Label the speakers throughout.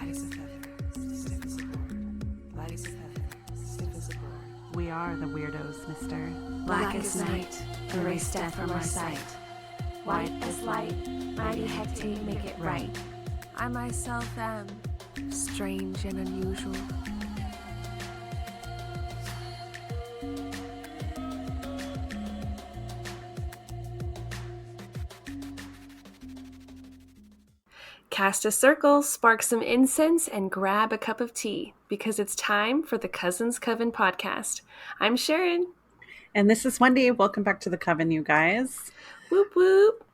Speaker 1: Light as a feather, stiff as a board. Light as a feather, stiff as a board.
Speaker 2: We are the weirdos, mister.
Speaker 3: Black as night, erase death from our sight. White as light, mighty hectate make it right.
Speaker 2: I myself am strange and unusual. Cast a circle, spark some incense, and grab a cup of tea, because it's time for the Cousins Coven podcast. I'm Sharon.
Speaker 4: And this is Wendy. Welcome back to the Coven, you guys.
Speaker 2: Whoop whoop.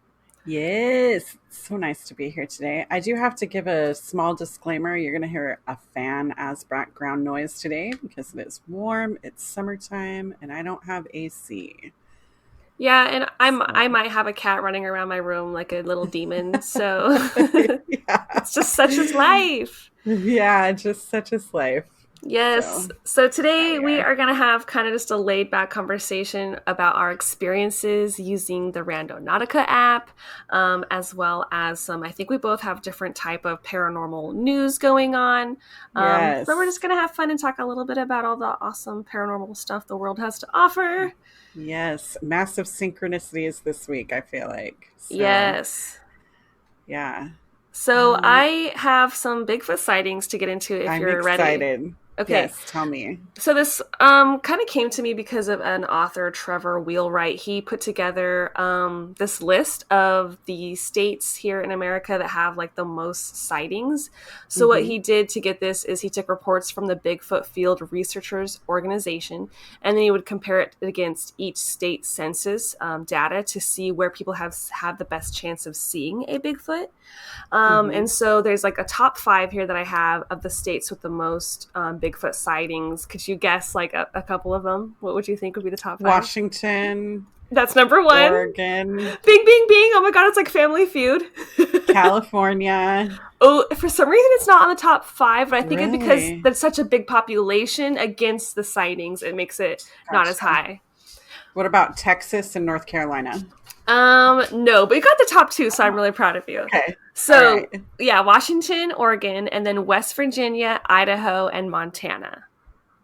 Speaker 4: Yes, it's so nice to be here today. I do have to give a small disclaimer. You're going to hear a fan as background noise today because it is warm, it's summertime, and I don't have AC.
Speaker 2: Yeah, and I might have a cat running around my room like a little demon, so
Speaker 4: Yeah.
Speaker 2: It's just such is life.
Speaker 4: Yeah, just such is life.
Speaker 2: Yes. So today we are going to have kind of just a laid back conversation about our experiences using the Randonautica app, as well as some, I think we both have different type of paranormal news going on.
Speaker 4: Yes.
Speaker 2: So we're just going to have fun and talk a little bit about all the awesome paranormal stuff the world has to offer.
Speaker 4: Yes. Massive synchronicities this week, I feel like. So,
Speaker 2: Yes.
Speaker 4: Yeah.
Speaker 2: So I have some Bigfoot sightings to get into if you're ready.
Speaker 4: I'm excited. Okay. Yes, tell me.
Speaker 2: So this kind of came to me because of an author, Trevor Wheelwright. He put together this list of the states here in America that have like the most sightings. So what he did to get this is he took reports from the Bigfoot Field Researchers Organization, and then he would compare it against each state census data to see where people have the best chance of seeing a Bigfoot. And so there's like a top 5 here that I have of the states with the most Bigfoot sightings. Could you guess like a couple of them? What would you think would be the top 5?
Speaker 4: Washington.
Speaker 2: That's number 1.
Speaker 4: Oregon.
Speaker 2: Bing, bing, bing. Oh my God, it's like Family Feud.
Speaker 4: California.
Speaker 2: Oh, for some reason it's not on the top 5, but I think
Speaker 4: Really?
Speaker 2: it's because there's such a big population against the sightings, it makes it not as high.
Speaker 4: What about Texas and North Carolina?
Speaker 2: No, but you got the top 2, so I'm really proud of you.
Speaker 4: Okay.
Speaker 2: So,
Speaker 4: right.
Speaker 2: Yeah, Washington, Oregon, and then West Virginia, Idaho, and Montana.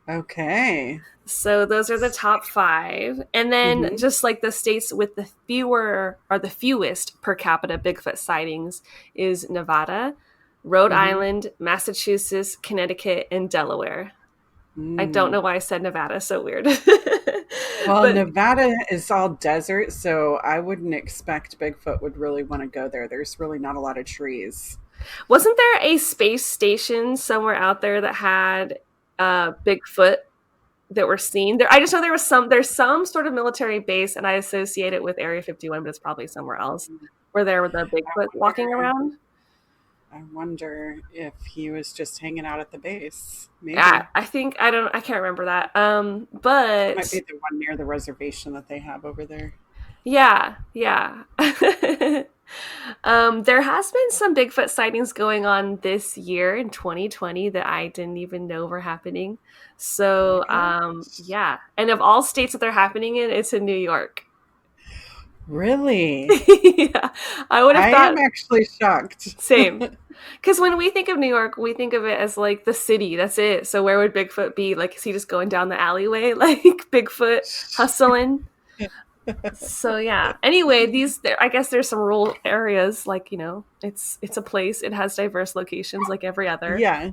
Speaker 4: Okay.
Speaker 2: So those are the top 5. And then just like the states with the fewest per capita Bigfoot sightings is Nevada, Rhode Island, Massachusetts, Connecticut, and Delaware. I don't know why I said Nevada. So weird.
Speaker 4: Well, Nevada is all desert, so I wouldn't expect Bigfoot would really want to go there. There's really not a lot of trees.
Speaker 2: Wasn't there a space station somewhere out there that had Bigfoot that were seen there? I just know there's some sort of military base, and I associate it with Area 51, but it's probably somewhere else where there was a Bigfoot walking around.
Speaker 4: I wonder if he was just hanging out at the base. Maybe.
Speaker 2: Yeah, I can't remember that. But
Speaker 4: it might be the one near the reservation that they have over there.
Speaker 2: Yeah. There has been some Bigfoot sightings going on this year in 2020 that I didn't even know were happening. So, yeah. And of all states that they're happening in, it's in New York.
Speaker 4: Really?
Speaker 2: Yeah. I would have thought.
Speaker 4: I am actually shocked.
Speaker 2: Same. Because when we think of New York, we think of it as like the city. That's it. So where would Bigfoot be? Like, is he just going down the alleyway like Bigfoot hustling? So yeah. Anyway, I guess there's some rural areas, like, you know, it's a place. It has diverse locations like every other.
Speaker 4: Yeah.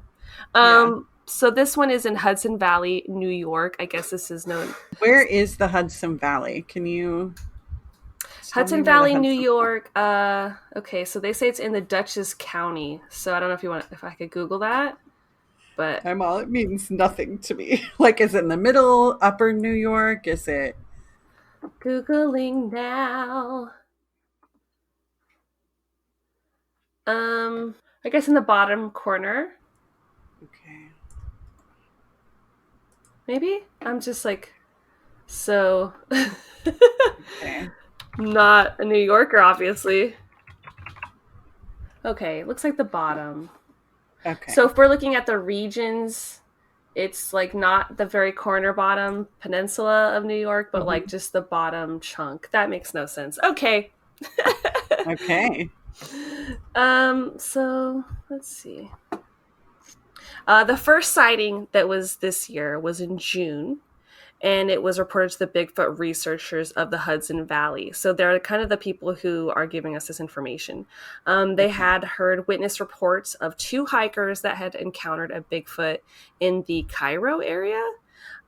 Speaker 2: So this one is in Hudson Valley, New York. I guess this is known.
Speaker 4: Where is the Hudson Valley? Can you?
Speaker 2: Hudson Valley, New York. Okay, so they say it's in the Dutchess County. So I don't know if I could Google that. But
Speaker 4: It means nothing to me. Like, is it in the middle, upper New York? Is it?
Speaker 2: Googling now. I guess in the bottom corner.
Speaker 4: Okay.
Speaker 2: Maybe? I'm just like so
Speaker 4: Okay.
Speaker 2: Not a New Yorker, obviously. Okay, looks like the bottom.
Speaker 4: Okay.
Speaker 2: So if we're looking at the regions, it's like not the very corner bottom peninsula of New York, but like just the bottom chunk. That makes no sense. Okay.
Speaker 4: Okay.
Speaker 2: So let's see. The first sighting that was this year was in June, and it was reported to the Bigfoot researchers of the Hudson Valley. So they're kind of the people who are giving us this information. They
Speaker 4: Okay.
Speaker 2: had heard witness reports of 2 hikers that had encountered a Bigfoot in the Cairo area.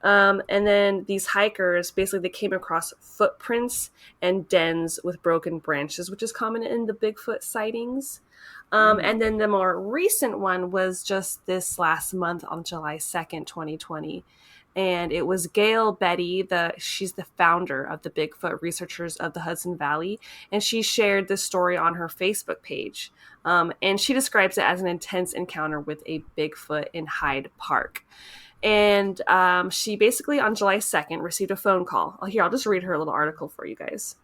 Speaker 2: And then these hikers, basically they came across footprints and dens with broken branches, which is common in the Bigfoot sightings. And then the more recent one was just this last month on July 2nd, 2020. And it was Gail Betty, she's the founder of the Bigfoot Researchers of the Hudson Valley. And she shared this story on her Facebook page. And she describes it as an intense encounter with a Bigfoot in Hyde Park. And she basically, on July 2nd, received a phone call. Here, I'll just read her little article for you guys.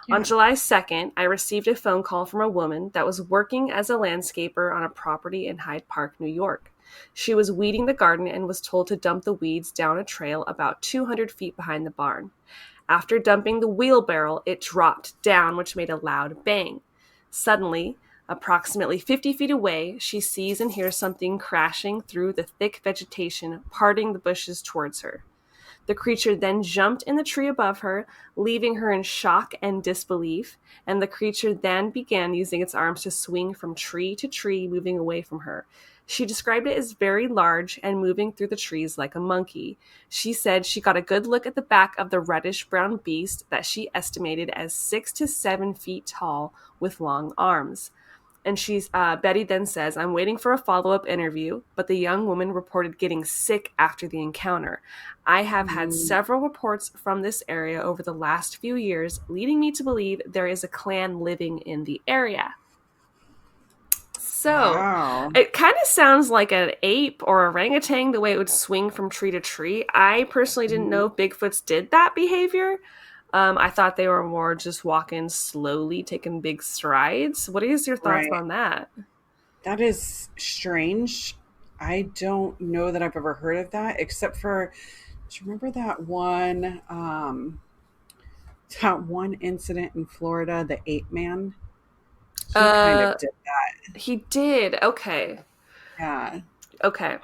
Speaker 4: Yeah.
Speaker 2: On July 2nd, I received a phone call from a woman that was working as a landscaper on a property in Hyde Park, New York. She was weeding the garden and was told to dump the weeds down a trail about 200 feet behind the barn. After dumping the wheelbarrow, it dropped down, which made a loud bang. Suddenly, approximately 50 feet away, she sees and hears something crashing through the thick vegetation, parting the bushes towards her. The creature then jumped in the tree above her, leaving her in shock and disbelief, and the creature then began using its arms to swing from tree to tree, moving away from her. She described it as very large and moving through the trees like a monkey. She said she got a good look at the back of the reddish-brown beast that she estimated as 6 to 7 feet tall with long arms. And Betty then says, I'm waiting for a follow-up interview, but the young woman reported getting sick after the encounter. I have had several reports from this area over the last few years, leading me to believe there is a clan living in the area. So
Speaker 4: Wow.
Speaker 2: it kind of sounds like an ape or orangutan, the way it would swing from tree to tree. I personally didn't know Bigfoots did that behavior. I thought they were more just walking slowly, taking big strides. What is your thoughts
Speaker 4: Right.
Speaker 2: on that?
Speaker 4: That is strange. I don't know that I've ever heard of that, except for, do you remember that one incident in Florida, the ape man? He kind of did that.
Speaker 2: He did. Okay.
Speaker 4: Yeah.
Speaker 2: Okay.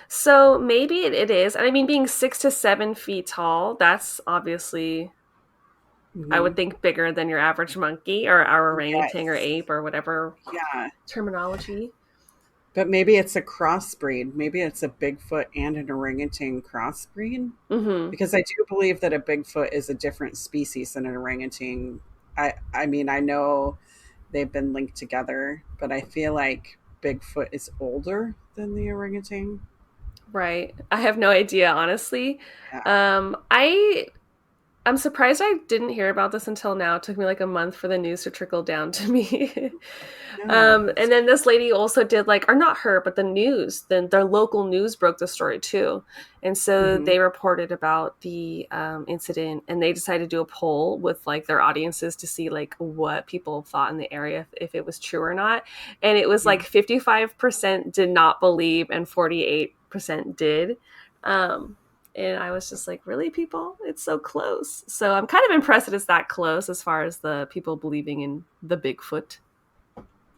Speaker 2: So maybe it is. And I mean, being 6 to 7 feet tall, that's obviously, I would think, bigger than your average monkey or our orangutan or
Speaker 4: Yes.
Speaker 2: ape or whatever
Speaker 4: Yeah.
Speaker 2: terminology.
Speaker 4: But maybe it's a crossbreed. Maybe it's a Bigfoot and an orangutan crossbreed.
Speaker 2: Mm-hmm.
Speaker 4: Because I do believe that a Bigfoot is a different species than an orangutan. I mean, I know they've been linked together, but I feel like Bigfoot is older than the orangutan.
Speaker 2: Right. I have no idea, honestly.
Speaker 4: Yeah.
Speaker 2: I'm surprised I didn't hear about this until now. It took me like a month for the news to trickle down to me.
Speaker 4: No.
Speaker 2: And then this lady also did or not her, but the news, then their local news broke the story too. And so
Speaker 4: Mhm.
Speaker 2: they reported about the incident, and they decided to do a poll with their audiences to see what people thought in the area, if it was true or not. And it was 55% did not believe and 48% did. And I was just like, really, people? It's so close. So I'm kind of impressed that it's that close as far as the people believing in the Bigfoot.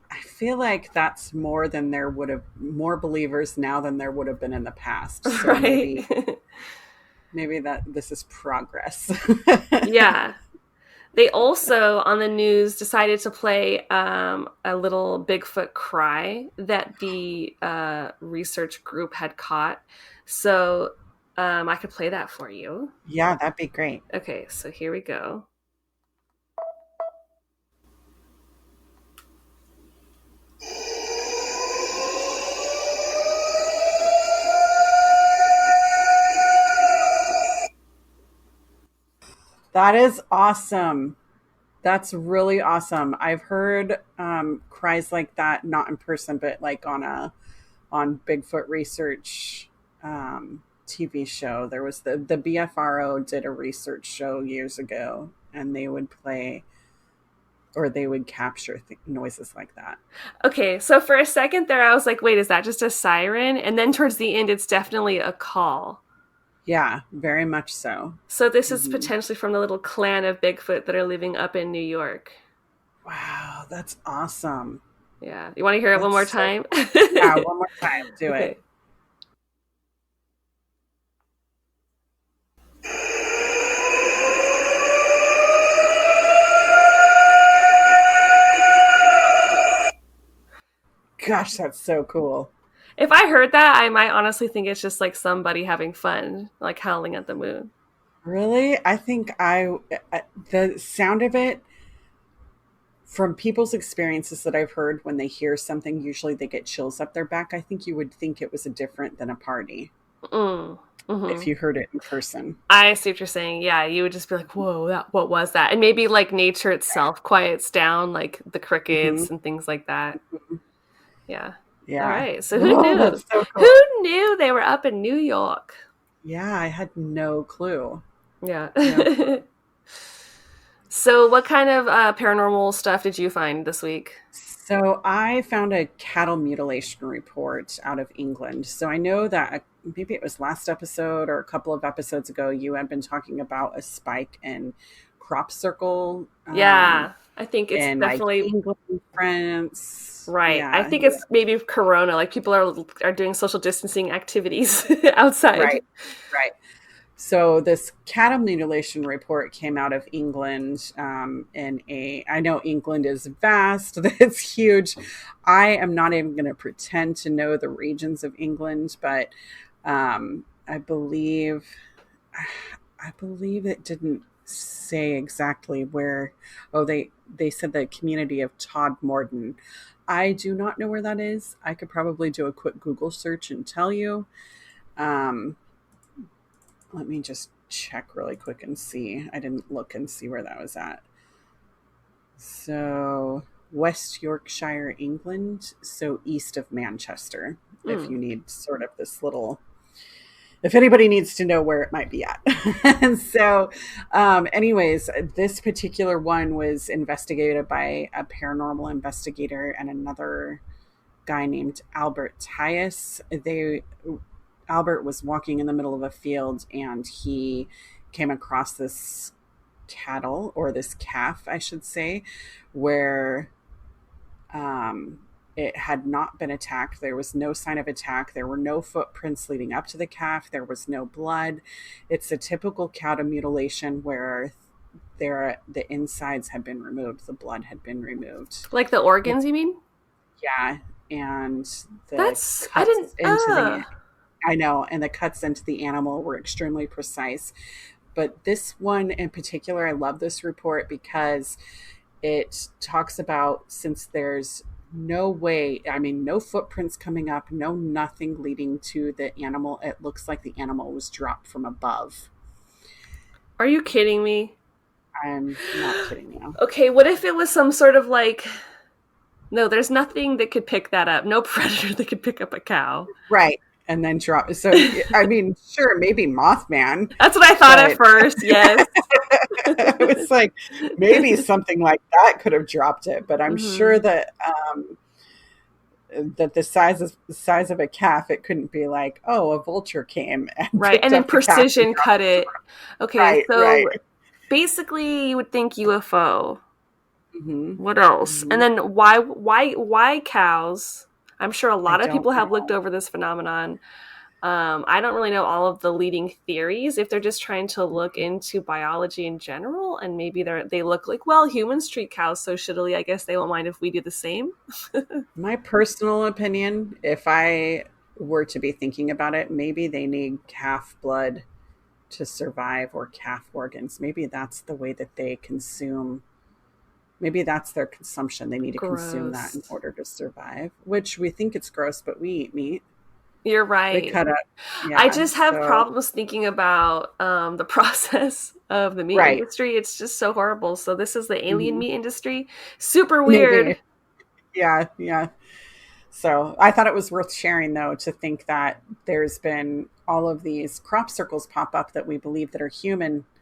Speaker 4: I feel like that's more believers now than there would have been in the past. So
Speaker 2: Right?
Speaker 4: maybe that this is progress.
Speaker 2: Yeah. They also, on the news, decided to play a little Bigfoot cry that the research group had caught. So I could play that for you.
Speaker 4: Yeah, that'd be great.
Speaker 2: Okay, so here we go.
Speaker 4: That is awesome. That's really awesome. I've heard cries like that, not in person, but on Bigfoot research TV show. There was the BFRO did a research show years ago, and they would play or they would capture noises like that.
Speaker 2: Okay, so for a second there, I was like, wait, is that just a siren? And then towards the end, it's definitely a call.
Speaker 4: Yeah, very much so.
Speaker 2: So this is potentially from the little clan of Bigfoot that are living up in New York.
Speaker 4: Wow, that's awesome.
Speaker 2: Yeah. You want to hear it one more time?
Speaker 4: Yeah, one more time. Do it. Gosh, that's so cool.
Speaker 2: If I heard that, I might honestly think it's just like somebody having fun, like howling at the moon.
Speaker 4: Really? I think the sound of it, from people's experiences that I've heard when they hear something, usually they get chills up their back. I think you would think it was a different than a party
Speaker 2: Mm.
Speaker 4: if
Speaker 2: Hmm.
Speaker 4: you heard it in person.
Speaker 2: I see what you're saying. Yeah, you would just be like, "Whoa, what was that?" And maybe like nature itself quiets down, like the
Speaker 4: Hmm.
Speaker 2: crickets and things like that. Yeah. All
Speaker 4: Yeah.
Speaker 2: right. So who
Speaker 4: Oh,
Speaker 2: knew?
Speaker 4: that's so cool.
Speaker 2: Who knew they were up in New York?
Speaker 4: Yeah, I had no clue.
Speaker 2: Yeah.
Speaker 4: No clue.
Speaker 2: So, what kind of paranormal stuff did you find this week?
Speaker 4: So I found a cattle mutilation report out of England. So I know that maybe it was last episode or a couple of episodes ago, you had been talking about a spike in crop circle
Speaker 2: Yeah, I think it's
Speaker 4: in like
Speaker 2: definitely
Speaker 4: England, France.
Speaker 2: right. I
Speaker 4: Yeah,
Speaker 2: think
Speaker 4: yeah,
Speaker 2: it's maybe Corona. Like people are doing social distancing activities outside.
Speaker 4: right, right. So this cattle mutilation report came out of England. I know England is vast; it's huge. I am not even going to pretend to know the regions of England, but I believe, I believe it didn't say exactly where. Oh, they said the community of Todmorden. I do not know where that is. I could probably do a quick Google search and tell you. Um, Let me just check really quick and see. I didn't look and see where that was at. So, West Yorkshire, England. So, east of Manchester, if
Speaker 2: Mm.
Speaker 4: you need sort of this little, if anybody needs to know where it might be at. And so, anyways, this particular one was investigated by a paranormal investigator and another guy named Albert Tyus. Albert was walking in the middle of a field and he came across this cattle, or this calf, I should say, where um, it had not been attacked. There was no sign of attack. There were no footprints leading up to the calf. There was no blood. It's a typical cattle mutilation where the insides had been removed, the blood had been removed.
Speaker 2: Like the organs, you mean?
Speaker 4: Yeah, and the
Speaker 2: That's I didn't.
Speaker 4: cuts into the I know, and the cuts into the animal were extremely precise. But this one in particular, I love this report because it talks about, since there's no way, I mean, no footprints coming up, no nothing leading to the animal. It looks like the animal was dropped from above.
Speaker 2: Are you kidding me?
Speaker 4: I'm not kidding you.
Speaker 2: Okay, what if it was some sort of like? No, there's nothing that could pick that up. No predator that could pick up a cow.
Speaker 4: Right. And then drop. So, I mean, sure, maybe Mothman,
Speaker 2: That's what I thought at
Speaker 4: but
Speaker 2: first. Yes.
Speaker 4: I was like, maybe something like that could have dropped it, but I'm sure
Speaker 2: Hmm.
Speaker 4: that that the size of a calf, it couldn't be like, oh, a vulture came and
Speaker 2: Right,
Speaker 4: picked
Speaker 2: and then
Speaker 4: up the calf and
Speaker 2: precision
Speaker 4: dropped
Speaker 2: cut
Speaker 4: it.
Speaker 2: it. Okay,
Speaker 4: Right,
Speaker 2: so
Speaker 4: right.
Speaker 2: basically, you would think UFO.
Speaker 4: Hmm.
Speaker 2: What else? And
Speaker 4: Hmm.
Speaker 2: then why cows? I'm sure a
Speaker 4: I
Speaker 2: lot of
Speaker 4: don't
Speaker 2: people have looked
Speaker 4: know.
Speaker 2: over this phenomenon. I don't really know all of the leading theories. If they're just trying to look into biology in general, and maybe they look like, well, humans treat cows so shittily. I guess they won't mind if we do the same.
Speaker 4: My personal opinion, if I were to be thinking about it, maybe they need calf blood to survive, or calf organs. Maybe that's the way that they consume. Maybe that's their consumption. They need to consume that in
Speaker 2: Gross.
Speaker 4: order to survive, which we think it's gross, but we eat meat.
Speaker 2: You're
Speaker 4: They
Speaker 2: right.
Speaker 4: cut up.
Speaker 2: I
Speaker 4: Yeah.
Speaker 2: just have
Speaker 4: So,
Speaker 2: problems thinking about the process of the meat
Speaker 4: right.
Speaker 2: industry. It's just so horrible. So this is the alien
Speaker 4: Hmm.
Speaker 2: meat industry. Super weird.
Speaker 4: Maybe. Yeah. Yeah. So I thought it was worth sharing, though, to think that there's been all of these crop circles pop up that we believe that are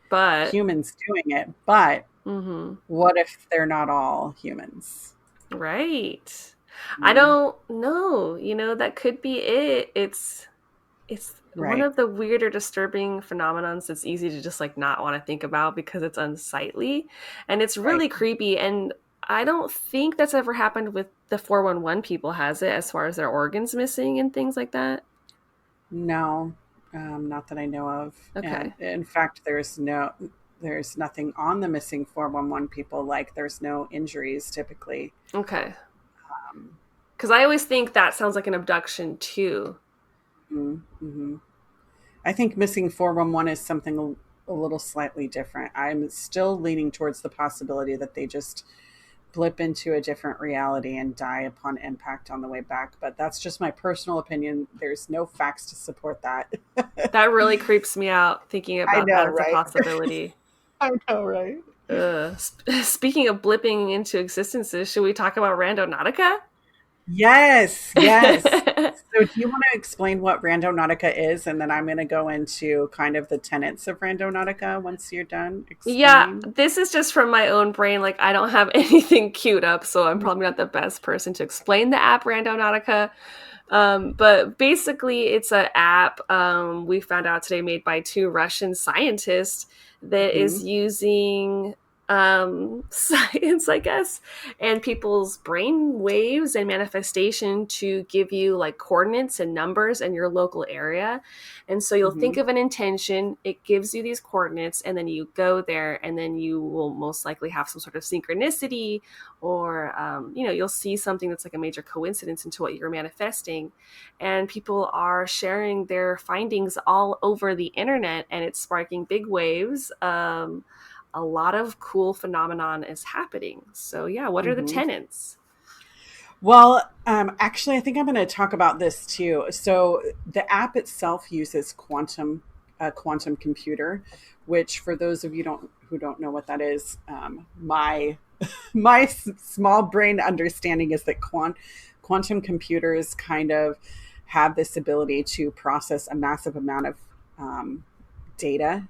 Speaker 2: But
Speaker 4: humans doing it. But
Speaker 2: mhm.
Speaker 4: what if they're not all humans?
Speaker 2: Right. I
Speaker 4: Mm,
Speaker 2: don't know. That could be it. It's one
Speaker 4: right.
Speaker 2: of the weird or disturbing phenomenons that's easy to just like not want to think about because it's unsightly and it's
Speaker 4: Right.
Speaker 2: really creepy, and I don't think that's ever happened with the 411 people, has it, as far as their organs missing and things like that?
Speaker 4: No, not that I know of. And
Speaker 2: Okay.
Speaker 4: in fact, there's nothing on the missing 411 people. Like, there's no injuries typically.
Speaker 2: Okay.
Speaker 4: Um,
Speaker 2: Because I always think that sounds like an abduction too.
Speaker 4: Mm-hmm. I think missing 411 is something a little slightly different. I'm still leaning towards the possibility that they just blip into a different reality and die upon impact on the way back. But that's just my personal opinion. There's no facts to support that.
Speaker 2: That really creeps me out thinking
Speaker 4: I
Speaker 2: about
Speaker 4: know,
Speaker 2: that as a
Speaker 4: right?
Speaker 2: possibility.
Speaker 4: I know, right?
Speaker 2: Speaking of blipping into existences, should we talk about Randonautica?
Speaker 4: Yes, yes. So do you want to explain what Randonautica is? And then I'm going to go into kind of the tenets of Randonautica once you're done
Speaker 2: Yeah,
Speaker 4: explaining.
Speaker 2: this is just from my own brain. Like, I don't have anything queued up, so I'm probably not the best person to explain the app Randonautica. But basically, it's an app we found out today made by two Russian scientists that
Speaker 4: Hmm.
Speaker 2: is using science, I guess, and people's brain waves and manifestation to give you like coordinates and numbers in your local area. And so you'll
Speaker 4: Hmm.
Speaker 2: think of an intention, it gives you these coordinates, and then you go there, and then you will most likely have some sort of synchronicity, or you'll see something that's like a major coincidence into what you're manifesting. And people are sharing their findings all over the internet, and it's sparking big waves. A lot of cool phenomenon is happening. So yeah, what are the
Speaker 4: Hmm.
Speaker 2: tenets?
Speaker 4: Well, actually, I think I'm going to talk about this too. So the app itself uses a quantum computer, which for those of you who don't know what that is, my small brain understanding is that quantum computers kind of have this ability to process a massive amount of data,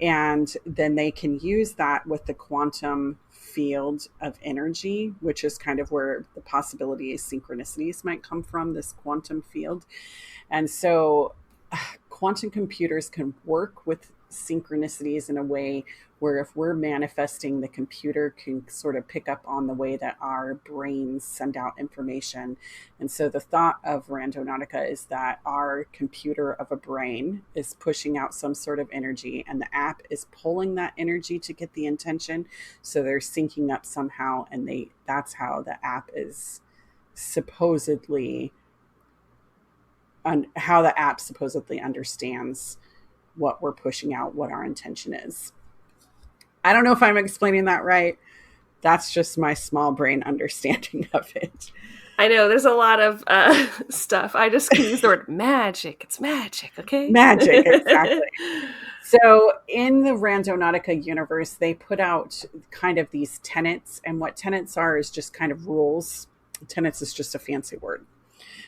Speaker 4: and then they can use that with the quantum field of energy, which is kind of where the possibilities synchronicities might come from, this quantum field. And so quantum computers can work with synchronicities in a way where if we're manifesting, the computer can sort of pick up on the way that our brains send out information. And so the thought of Randonautica is that our computer of a brain is pushing out some sort of energy, and the app is pulling that energy to get the intention. So they're syncing up somehow, and that's how the app is supposedly how the app supposedly understands what we're pushing out, what our intention is. I don't know if I'm explaining that right. That's just my small brain understanding of it.
Speaker 2: I know there's a lot of stuff. I just can use the word magic. It's magic, okay?
Speaker 4: Magic, exactly. So in the Randonautica universe, they put out kind of these tenets, and what tenets are is just kind of rules. Tenets is just a fancy word.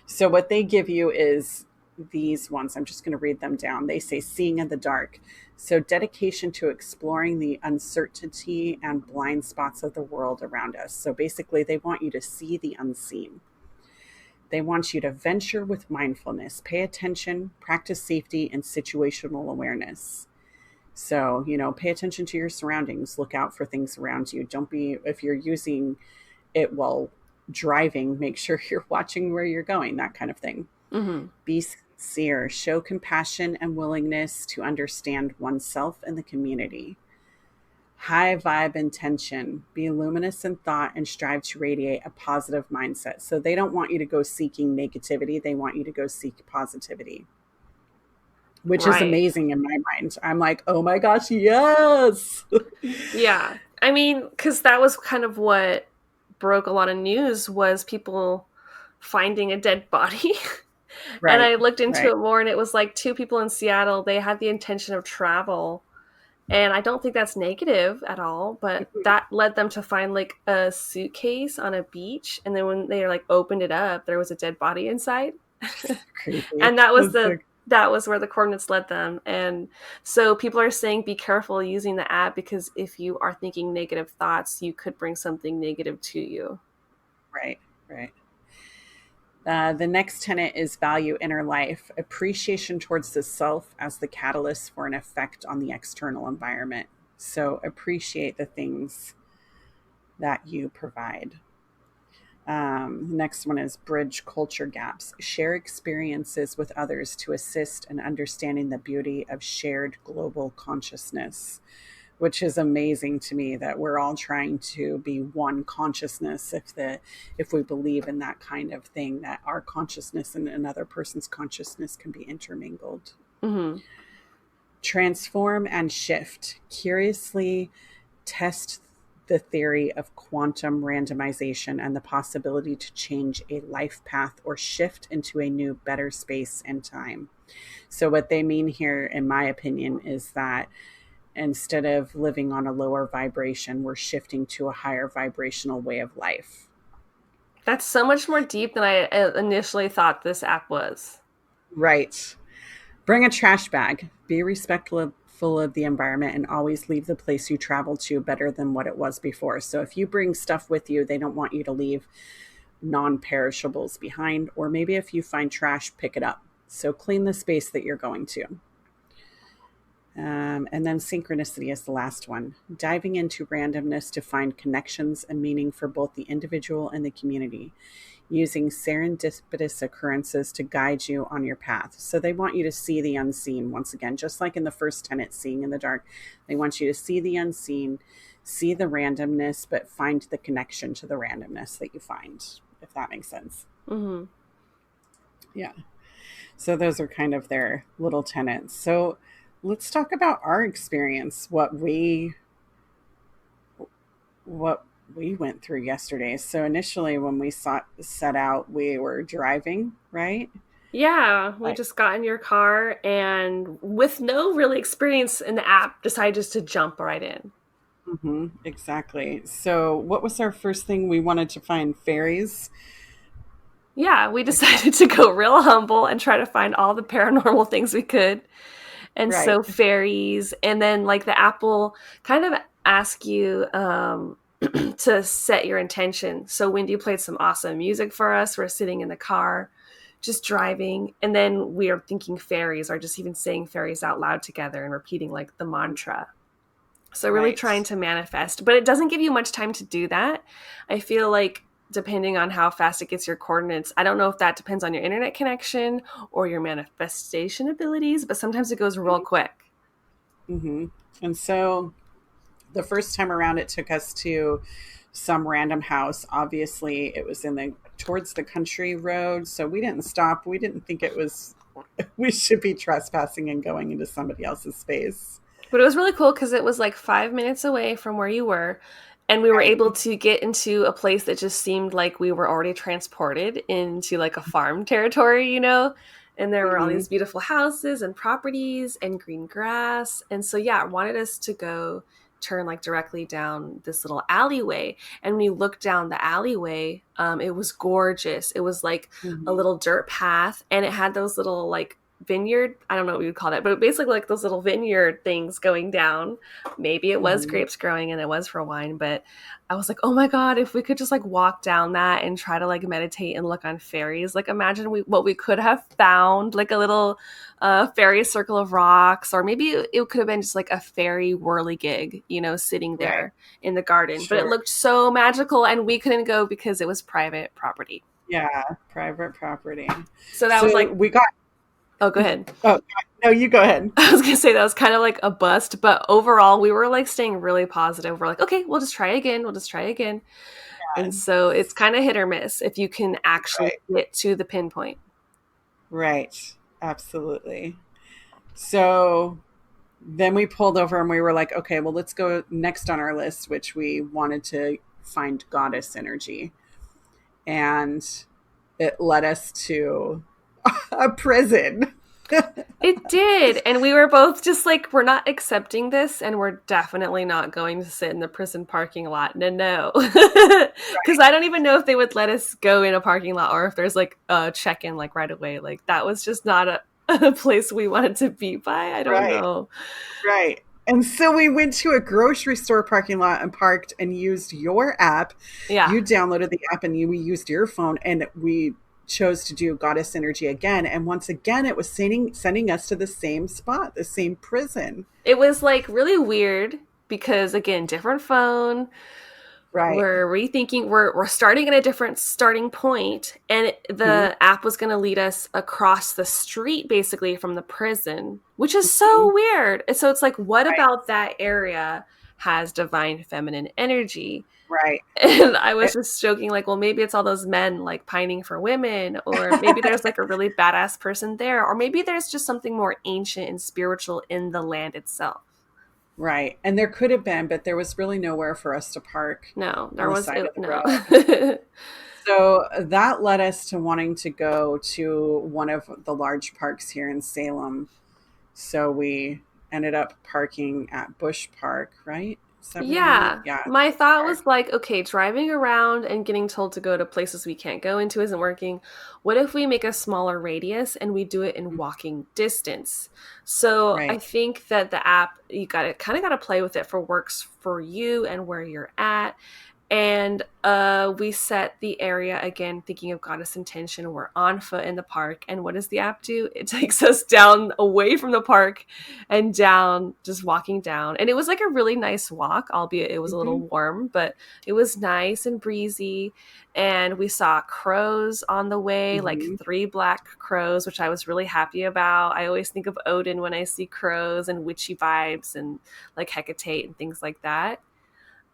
Speaker 4: So what they give you is these ones. I'm just going to read them down. They say seeing in the dark. So dedication to exploring the uncertainty and blind spots of the world around us. So basically they want you to see the unseen. They want you to venture with mindfulness, pay attention, practice safety and situational awareness. So, pay attention to your surroundings, look out for things around you. Don't be, if you're using it while driving, make sure you're watching where you're going, that kind of thing.
Speaker 2: Mm-hmm.
Speaker 4: Be sincere, show compassion and willingness to understand oneself and the community. High vibe intention, be luminous in thought and strive to radiate a positive mindset. So they don't want you to go seeking negativity. They want you to go seek positivity, which is
Speaker 2: Right.
Speaker 4: amazing in my mind. I'm like, oh my gosh, yes.
Speaker 2: Yeah. I mean, because that was kind of what broke a lot of news was people finding a dead body. And
Speaker 4: Right,
Speaker 2: I looked into
Speaker 4: right.
Speaker 2: it more, and it was like two people in Seattle. They had the intention of travel. And I don't think that's negative at all, but that led them to find like a suitcase on a beach. And then when they like opened it up, there was a dead body inside.
Speaker 4: Crazy.
Speaker 2: And that was
Speaker 4: That's so
Speaker 2: that was where the coordinates led them. And so people are saying be careful using the app, because if you are thinking negative thoughts, you could bring something negative to you.
Speaker 4: right, right. The next tenet is value inner life, appreciation towards the self as the catalyst for an effect on the external environment. So appreciate the things that you provide. The next one is bridge culture gaps, share experiences with others to assist in understanding the beauty of shared global consciousness, which is amazing to me that we're all trying to be one consciousness. If we believe in that kind of thing, that our consciousness and another person's consciousness can be intermingled.
Speaker 2: Mm-hmm.
Speaker 4: Transform and shift. Curiously test the theory of quantum randomization and the possibility to change a life path or shift into a new, better space and time. So what they mean here, in my opinion, is that instead of living on a lower vibration, we're shifting to a higher vibrational way of life.
Speaker 2: That's so much more deep than I initially thought this app was.
Speaker 4: Right. Bring a trash bag. Be respectful of the environment and always leave the place you travel to better than what it was before. So if you bring stuff with you, they don't want you to leave non-perishables behind, or maybe if you find trash, pick it up. So clean the space that you're going to. And then synchronicity is the last one. Diving into randomness to find connections and meaning for both the individual and the community, using serendipitous occurrences to guide you on your path. So they want you to see the unseen once again, just like in the first tenet, seeing in the dark. They want you to see the unseen, see the randomness, but find the connection to the randomness that you find, if that makes sense.
Speaker 2: Mm-hmm.
Speaker 4: Yeah. So those are kind of their little tenets. So let's talk about our experience, what we went through yesterday. So initially when we set out, we were driving, right?
Speaker 2: Yeah, we just got in your car and with no really experience in the app, decided just to jump right in.
Speaker 4: Mm-hmm, exactly. So what was our first thing? We wanted to find fairies.
Speaker 2: Yeah, we decided to go real humble and try to find all the paranormal things we could. And
Speaker 4: Right.
Speaker 2: so fairies, and then like the app will kind of ask you to set your intention. So Wendy played some awesome music for us. We're sitting in the car, just driving. And then we are thinking fairies, or just even saying fairies out loud together and repeating like the mantra. So really
Speaker 4: Right.
Speaker 2: trying to manifest, but it doesn't give you much time to do that. I feel like depending on how fast it gets your coordinates, I don't know if that depends on your internet connection or your manifestation abilities, but sometimes it goes real quick.
Speaker 4: Mm-hmm. And so the first time around, it took us to some random house. Obviously, it was towards the country road, so we didn't stop. We didn't think we should be trespassing and going into somebody else's space.
Speaker 2: But it was really cool because it was like 5 minutes away from where you were, and we were able to get into a place that just seemed like we were already transported into like a farm territory, and there were all these beautiful houses and properties and green grass. And so, yeah, it wanted us to go turn like directly down this little alleyway. And when you look down the alleyway, it was gorgeous. It was like a little dirt path, and it had those little like vineyard, I don't know what you would call that, but basically like those little vineyard things going down. Maybe it was grapes growing and it was for wine, but I was like, oh my God, if we could just like walk down that and try to like meditate and look on fairies, like imagine what we could have found, like a little fairy circle of rocks, or maybe it could have been just like a fairy whirligig, sitting there in the garden. Sure. But it looked so magical, and we couldn't go because it was private property.
Speaker 4: Yeah, private property.
Speaker 2: So that was like,
Speaker 4: we got.
Speaker 2: Oh, go ahead.
Speaker 4: Oh, no, you go ahead.
Speaker 2: I was going to say that was kind of like a bust, but overall we were like staying really positive. We're like, okay, we'll just try again. Yeah. And so it's kind of hit or miss if you can actually get to the pinpoint.
Speaker 4: Right. Absolutely. So then we pulled over and we were like, okay, well, let's go next on our list, which we wanted to find goddess energy. And it led us to a prison.
Speaker 2: It did. And we were both just like, we're not accepting this, and we're definitely not going to sit in the prison parking lot. No. Because I don't even know if they would let us go in a parking lot, or if there's like a check-in like right away. Like that was just not a place we wanted to be by. I don't know. Right.
Speaker 4: And so we went to a grocery store parking lot and parked and used your app.
Speaker 2: Yeah.
Speaker 4: You downloaded the app and we used your phone, and we chose to do goddess energy again. And once again, it was sending us to the same spot, the same prison.
Speaker 2: It was like really weird because, again, different phone,
Speaker 4: Right.
Speaker 2: We're rethinking, we're starting at a different starting point, and
Speaker 4: Mhm.
Speaker 2: the app was going to lead us across the street basically from the prison, which is
Speaker 4: Mhm.
Speaker 2: so weird. And so it's like, what
Speaker 4: Right.
Speaker 2: about that area has divine feminine energy?
Speaker 4: Right.
Speaker 2: And I was
Speaker 4: It,
Speaker 2: just joking, like, well, maybe it's all those men like pining for women, or maybe there's like a really badass person there, or maybe there's just something more ancient and spiritual in the land itself.
Speaker 4: right. And there could have been, but there was really nowhere for us to park
Speaker 2: No,
Speaker 4: on
Speaker 2: there
Speaker 4: the
Speaker 2: was
Speaker 4: side of the
Speaker 2: no.
Speaker 4: road. So that led us to wanting to go to one of the large parks here in Salem. So we ended up parking at Bush Park, right? Is that what the name of?
Speaker 2: Yeah.
Speaker 4: Yeah,
Speaker 2: My
Speaker 4: Bush
Speaker 2: thought
Speaker 4: Park.
Speaker 2: was like, okay, driving around and getting told to go to places we can't go into isn't working. What if we make a smaller radius and we do it in walking distance? So I
Speaker 4: Right.
Speaker 2: think that the app, you got to kind of got to play with it for works for you and where you're at. And we set the area again, thinking of goddess intention. We're on foot in the park. And what does the app do? It takes us down away from the park and down, just walking down. And it was like a really nice walk, albeit it was a little
Speaker 4: Hmm.
Speaker 2: warm, but it was nice and breezy. And we saw crows on the way, like
Speaker 4: Hmm.
Speaker 2: 3 black crows, which I was really happy about. I always think of Odin when I see crows and witchy vibes and like Hecate and things like that.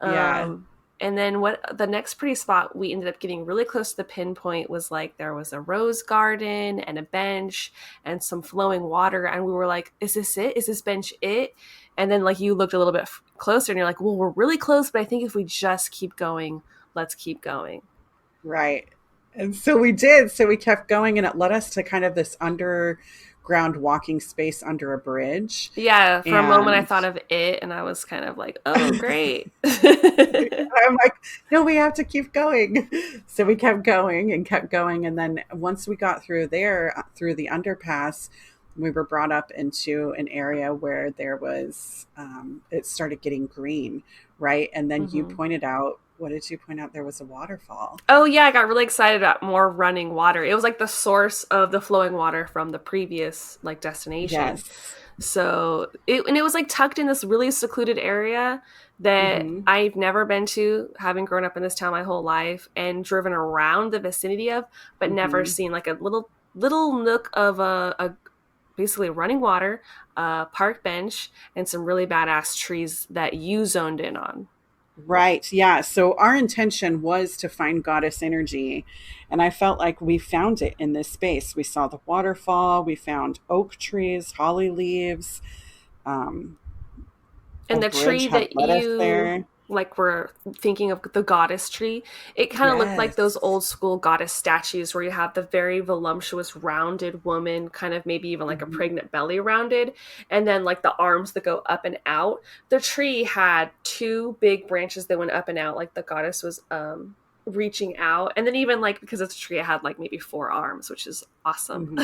Speaker 4: Yeah.
Speaker 2: Um, and then what the next pretty spot we ended up getting really close to the pinpoint was like there was a rose garden and a bench and some flowing water. And we were like, is this it? Is this bench it? And then like you looked a little bit closer and you're like, well, we're really close, but I think if we just keep going, let's keep going.
Speaker 4: Right. And so we did. So we kept going, and it led us to kind of this underground walking space under a bridge.
Speaker 2: Yeah, for a moment I
Speaker 4: And
Speaker 2: thought of it and I was kind of like, oh,
Speaker 4: I'm
Speaker 2: great.
Speaker 4: like, no, we have to keep going. So we kept going and kept going. And then once we got through there, through the underpass, we were brought up into an area where there was, it started getting green, right? And then you
Speaker 2: Mhm.
Speaker 4: pointed out, what did you point out? There was a waterfall.
Speaker 2: Oh yeah, I got really excited about more running water. It was like the source of the flowing water from the previous like destination.
Speaker 4: Yes.
Speaker 2: So it was like tucked in this really secluded area that
Speaker 4: Hmm.
Speaker 2: I've never been to, having grown up in this town my whole life and driven around the vicinity of, but never
Speaker 4: Hmm.
Speaker 2: seen like a little nook of a basically running water, a park bench, and some really badass trees that you zoned in on.
Speaker 4: Right. Yeah. So our intention was to find goddess energy. And I felt like we found it in this space. We saw the waterfall, we found oak trees, holly leaves. Um, a
Speaker 2: And the
Speaker 4: bridge
Speaker 2: tree
Speaker 4: had
Speaker 2: that
Speaker 4: led us
Speaker 2: you
Speaker 4: there.
Speaker 2: like were thinking of, the goddess tree, it kind of looked like those
Speaker 4: Yes.
Speaker 2: old school goddess statues where you have the very voluptuous rounded woman, kind of maybe even like a
Speaker 4: Hmm.
Speaker 2: pregnant belly rounded, and then like the arms that go up and out. The tree had 2 big branches that went up and out, like the goddess was reaching out. And then even like because it's a tree, it had like maybe 4 arms, which is awesome.
Speaker 4: Hmm.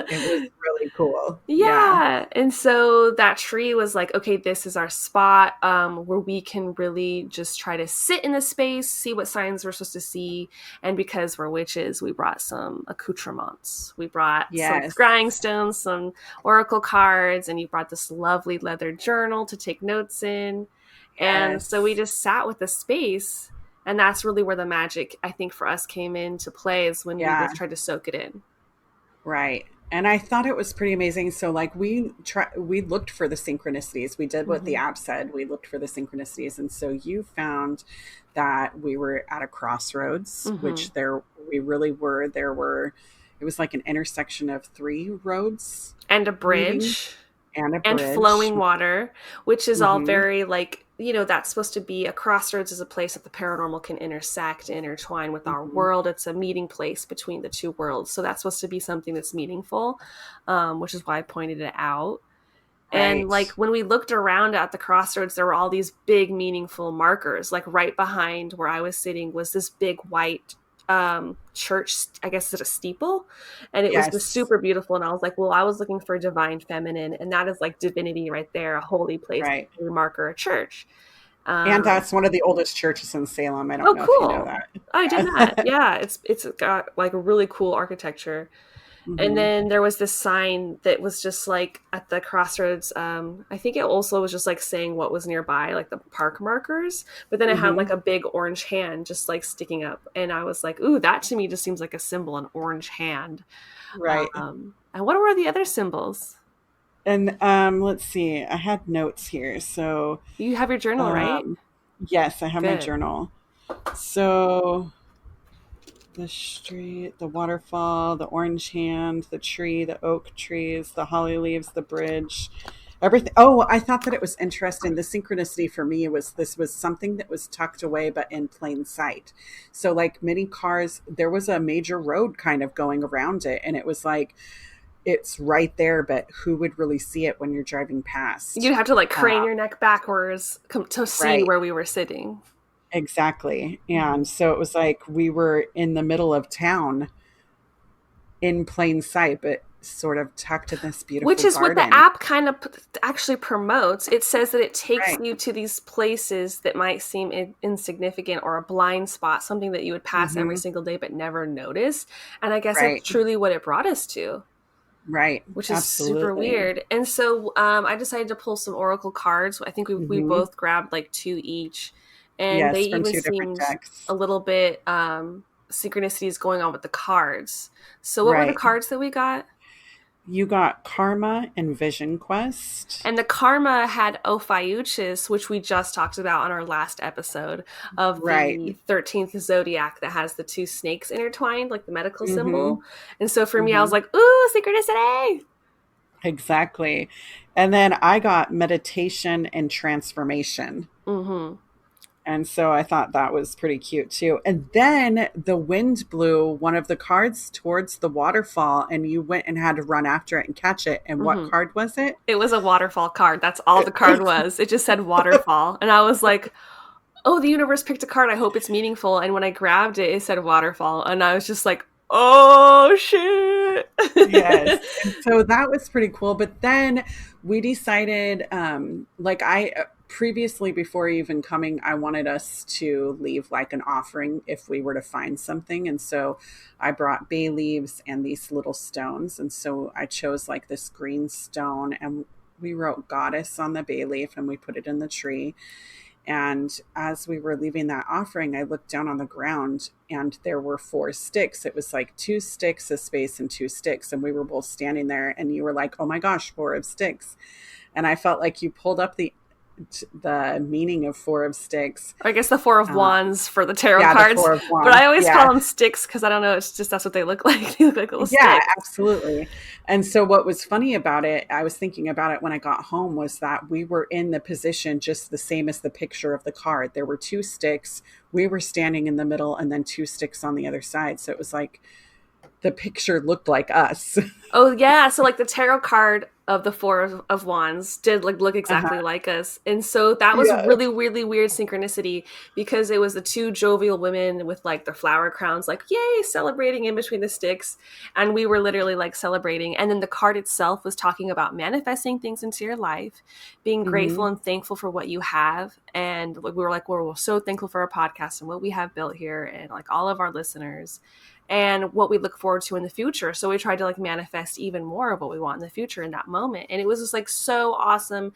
Speaker 4: It was really cool. Yeah.
Speaker 2: Yeah. And so that tree was like, okay, this is our spot where we can really just try to sit in the space, see what signs we're supposed to see. And because we're witches, we brought some accoutrements. We brought some
Speaker 4: Yes.
Speaker 2: scrying stones, some oracle cards, and you brought this lovely leather journal to take notes in. And so we
Speaker 4: Yes.
Speaker 2: just sat with the space. And that's really where the magic, I think, for us came into play, is when we
Speaker 4: Yeah.
Speaker 2: just tried to soak it in.
Speaker 4: Right. And I thought it was pretty amazing. So like we looked for the synchronicities. We did what the
Speaker 2: Hmm.
Speaker 4: app said. We looked for the synchronicities. And so you found that we were at a crossroads,
Speaker 2: Hmm.
Speaker 4: which there we really were. There were it was like an intersection of 3 roads
Speaker 2: And a
Speaker 4: meeting
Speaker 2: bridge.
Speaker 4: and a
Speaker 2: And
Speaker 4: bridge.
Speaker 2: flowing water, which is all
Speaker 4: Hmm.
Speaker 2: very like, that's supposed to be a crossroads, is a place that the paranormal can intersect, intertwine with our
Speaker 4: Hmm.
Speaker 2: world. It's a meeting place between the two worlds. So that's supposed to be something that's meaningful, which is why I pointed it out. And
Speaker 4: Right.
Speaker 2: like when we looked around at the crossroads, there were all these big, meaningful markers. Like right behind where I was sitting was this big white church, I guess it's a steeple, and it was just
Speaker 4: Yes.
Speaker 2: super beautiful. And I was like, well, I was looking for divine feminine, and that is like divinity right there, a holy place,
Speaker 4: Right.
Speaker 2: a marker, a church.
Speaker 4: And
Speaker 2: Um,
Speaker 4: that's one of the oldest churches in Salem. I don't
Speaker 2: oh,
Speaker 4: know if you know
Speaker 2: cool!
Speaker 4: that.
Speaker 2: I did not.
Speaker 4: Yeah.
Speaker 2: Yeah, it's got like a really cool architecture. And then there was this sign that was just like at the crossroads. I think it also was just like saying what was nearby, like the park markers. But then it had like a big orange hand just like sticking up. And I was like, ooh, that to me just seems like a symbol, an orange hand.
Speaker 4: Right.
Speaker 2: And what were the other symbols?
Speaker 4: And let's see. I had notes here. So
Speaker 2: You have your journal, right?
Speaker 4: yes, I have my
Speaker 2: Good.
Speaker 4: journal. So the street, the waterfall, the orange hand, the tree, the oak trees, the holly leaves, the bridge, everything. Oh, I thought that it was interesting. The synchronicity for me was this was something that was tucked away but in plain sight. So like many cars, there was a major road kind of going around it, and it was like it's right there, but who would really see it when you're driving past?
Speaker 2: You'd have to like crane your neck backwards to see
Speaker 4: Right.
Speaker 2: where we were sitting.
Speaker 4: Exactly. And so it was like we were in the middle of town in plain sight, but sort of tucked in this beautiful
Speaker 2: Which is
Speaker 4: garden.
Speaker 2: what the app kind of actually promotes. It says that it takes
Speaker 4: Right.
Speaker 2: you to these places that might seem insignificant or a blind spot, something that you would pass every single day but never notice. And I guess
Speaker 4: Right.
Speaker 2: that's truly what it brought us to.
Speaker 4: Right.
Speaker 2: Which is
Speaker 4: Absolutely.
Speaker 2: super weird. And so I decided to pull some Oracle cards. I think we both grabbed like 2 each. And
Speaker 4: Yes,
Speaker 2: they
Speaker 4: from
Speaker 2: even
Speaker 4: 2 different
Speaker 2: seemed
Speaker 4: decks.
Speaker 2: a little bit synchronicities going on with the cards. So what were the
Speaker 4: Right.
Speaker 2: cards that we got?
Speaker 4: You got Karma and Vision Quest.
Speaker 2: And the Karma had Ophiuchus, which we just talked about on our last episode of
Speaker 4: Right.
Speaker 2: the 13th zodiac that has the 2 snakes intertwined, like the medical symbol. And so for me, I was like, ooh, synchronicity!
Speaker 4: Exactly. And then I got Meditation and Transformation. And so I thought that was pretty cute too. And then the wind blew one of the cards towards the waterfall, and you went and had to run after it and catch it. And what card was it?
Speaker 2: It was a waterfall card. That's all the card was. It just said waterfall. And I was like, oh, the universe picked a card. I hope it's meaningful. And when I grabbed it, it said waterfall. And I was just like, oh, shit.
Speaker 4: Yes. And so that was pretty cool. But then we decided, previously, before even coming, I wanted us to leave like an offering if we were to find something. And so I brought bay leaves and these little stones. And so I chose like this green stone, and we wrote goddess on the bay leaf, and we put it in the tree. And as we were leaving that offering, I looked down on the ground, and there were 4 sticks. It was like 2 sticks, a space, and 2 sticks. And we were both standing there, and you were like, oh my gosh, 4 of sticks. And I felt like you pulled up the meaning of 4 of sticks.
Speaker 2: I guess the 4 of wands for the tarot
Speaker 4: the
Speaker 2: cards.
Speaker 4: 4 of wands.
Speaker 2: But I always call them sticks because I don't know. It's just that's what they look like. They look like little sticks.
Speaker 4: Absolutely. And so what was funny about it, I was thinking about it when I got home, was that we were in the position just the same as the picture of the card. There were 2 sticks. We were standing in the middle, and then 2 sticks on the other side. So it was like the picture looked like us.
Speaker 2: Oh, yeah. So like the tarot card of the 4 of wands did like look exactly like us. And so that was really weird synchronicity, because it was the 2 jovial women with like their flower crowns, like, yay, celebrating in between the sticks. And we were literally like celebrating. And then the card itself was talking about manifesting things into your life, being grateful and thankful for what you have. And we were like, we're so thankful for our podcast and what we have built here, and like all of our listeners, and what we look forward to in the future. So we tried to like manifest even more of what we want in the future in that moment. And it was just like so awesome.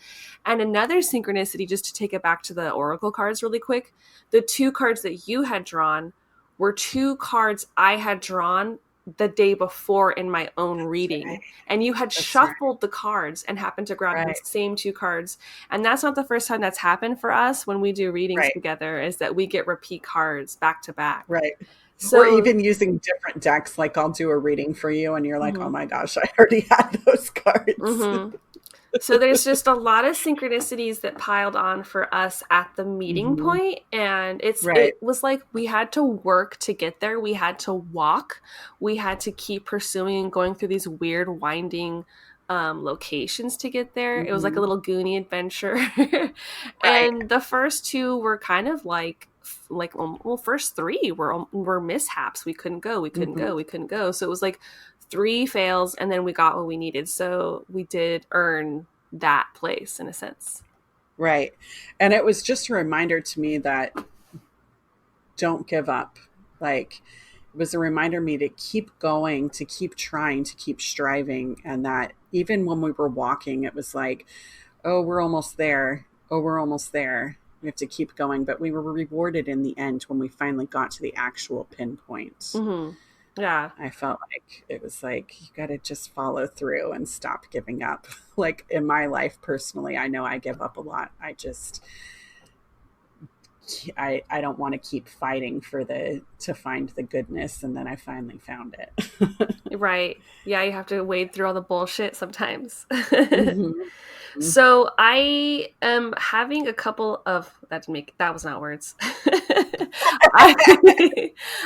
Speaker 2: And another synchronicity, just to take it back to the Oracle cards really quick, the 2 cards that you had drawn were 2 cards I had drawn the day before in my own reading. Right. And you had shuffled the cards and happened to grab the same 2 cards. And that's not the first time that's happened for us when we do readings together, is that we get repeat cards back to back.
Speaker 4: Right.
Speaker 2: So,
Speaker 4: or even using different decks. Like I'll do a reading for you and you're like, oh my gosh, I already had those cards.
Speaker 2: So there's just a lot of synchronicities that piled on for us at the meeting point. And it was like we had to work to get there. We had to walk. We had to keep pursuing and going through these weird winding locations to get there. It was like a little Goonie adventure. And the first 2 were kind of like first 3 were mishaps. We couldn't go. So it was like 3 fails, and then we got what we needed. So we did earn that place in a sense.
Speaker 4: Right. And it was just a reminder to me that don't give up. Like, was a reminder to me to keep going, to keep trying, to keep striving. And that even when we were walking, it was like, oh, we're almost there. Oh, we're almost there. We have to keep going. But we were rewarded in the end when we finally got to the actual pinpoint.
Speaker 2: Mm-hmm. Yeah.
Speaker 4: I felt like it was like, you got to just follow through and stop giving up. Like in my life personally, I know I give up a lot. I don't want to keep fighting to find the goodness. And then I finally found it.
Speaker 2: Right. Yeah, you have to wade through all the bullshit sometimes.
Speaker 4: Mhm.
Speaker 2: So I am having a couple of that was not words.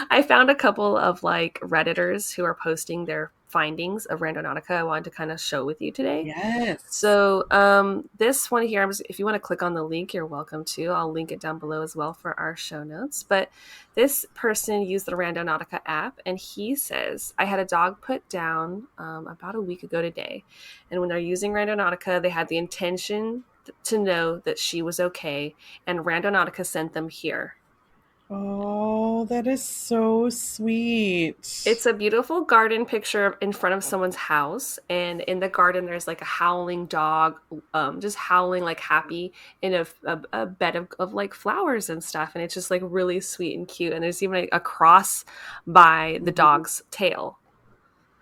Speaker 2: I found a couple of like Redditors who are posting their findings of Randonautica. I wanted to kind of show with you today.
Speaker 4: Yes.
Speaker 2: So this one here, if you want to click on the link, you're welcome to. I'll link it down below as well for our show notes. But this person used the Randonautica app, and he says, I had a dog put down about a week ago today. And when they're using Randonautica, they had the intention to know that she was okay, and Randonautica sent them here.
Speaker 4: Oh, that is so sweet.
Speaker 2: It's a beautiful garden picture in front of someone's house, and in the garden there's like a howling dog, just howling like happy in a bed of like flowers and stuff, and it's just like really sweet and cute. And there's even a cross by the dog's tail.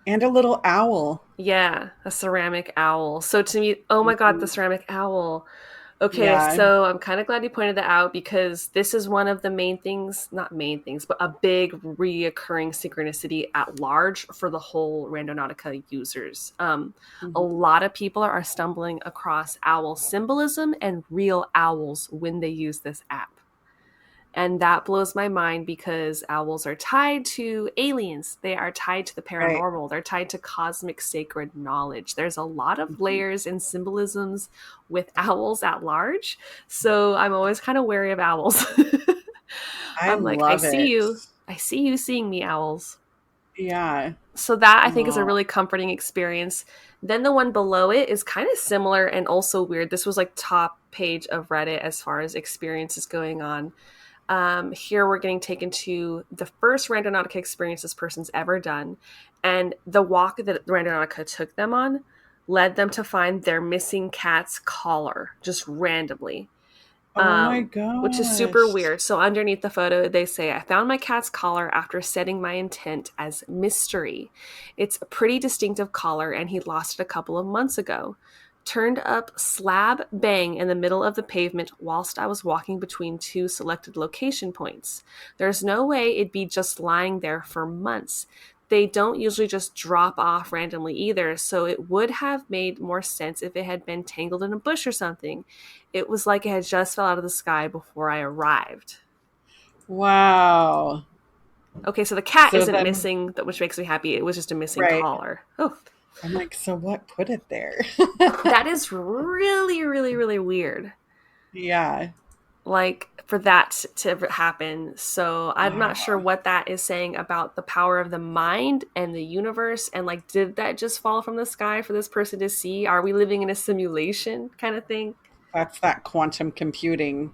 Speaker 4: And a little owl.
Speaker 2: Yeah, a ceramic owl. So to me, oh my God, the ceramic owl. Okay,
Speaker 4: Yeah.
Speaker 2: so I'm kind of glad you pointed that out, because this is one of the main things, not main things, but a big reoccurring synchronicity at large for the whole Randonautica users. A lot of people are stumbling across owl symbolism and real owls when they use this app. And that blows my mind, because owls are tied to aliens. They are tied to the paranormal. Right. They're tied to cosmic sacred knowledge. There's a lot of layers and symbolisms with owls at large. So I'm always kind of wary of owls. I'm like, I see you. I see you seeing me, owls.
Speaker 4: Yeah.
Speaker 2: So that I think is a really comforting experience. Then the one below it is kind of similar and also weird. This was like top page of Reddit as far as experiences going on. Here we're getting taken to the first Randonautica experience this person's ever done. And the walk that Randonautica took them on led them to find their missing cat's collar, just randomly.
Speaker 4: Oh my gosh.
Speaker 2: Which is super weird. So underneath the photo, they say, I found my cat's collar after setting my intent as mystery. It's a pretty distinctive collar, and he lost it a couple of months ago. Turned up slab bang in the middle of the pavement whilst I was walking between two selected location points. There's no way it'd be just lying there for months. They don't usually just drop off randomly either, so it would have made more sense if it had been tangled in a bush or something. It was like it had just fell out of the sky before I arrived.
Speaker 4: Wow.
Speaker 2: Okay, so the cat isn't missing, which makes me happy. It was just a missing collar. Oh.
Speaker 4: I'm like, so what put it there?
Speaker 2: That is really, really, really weird.
Speaker 4: Yeah.
Speaker 2: Like, for that to happen. So I'm not sure what that is saying about the power of the mind and the universe. And like, did that just fall from the sky for this person to see? Are we living in a simulation kind of thing?
Speaker 4: That's that quantum computing.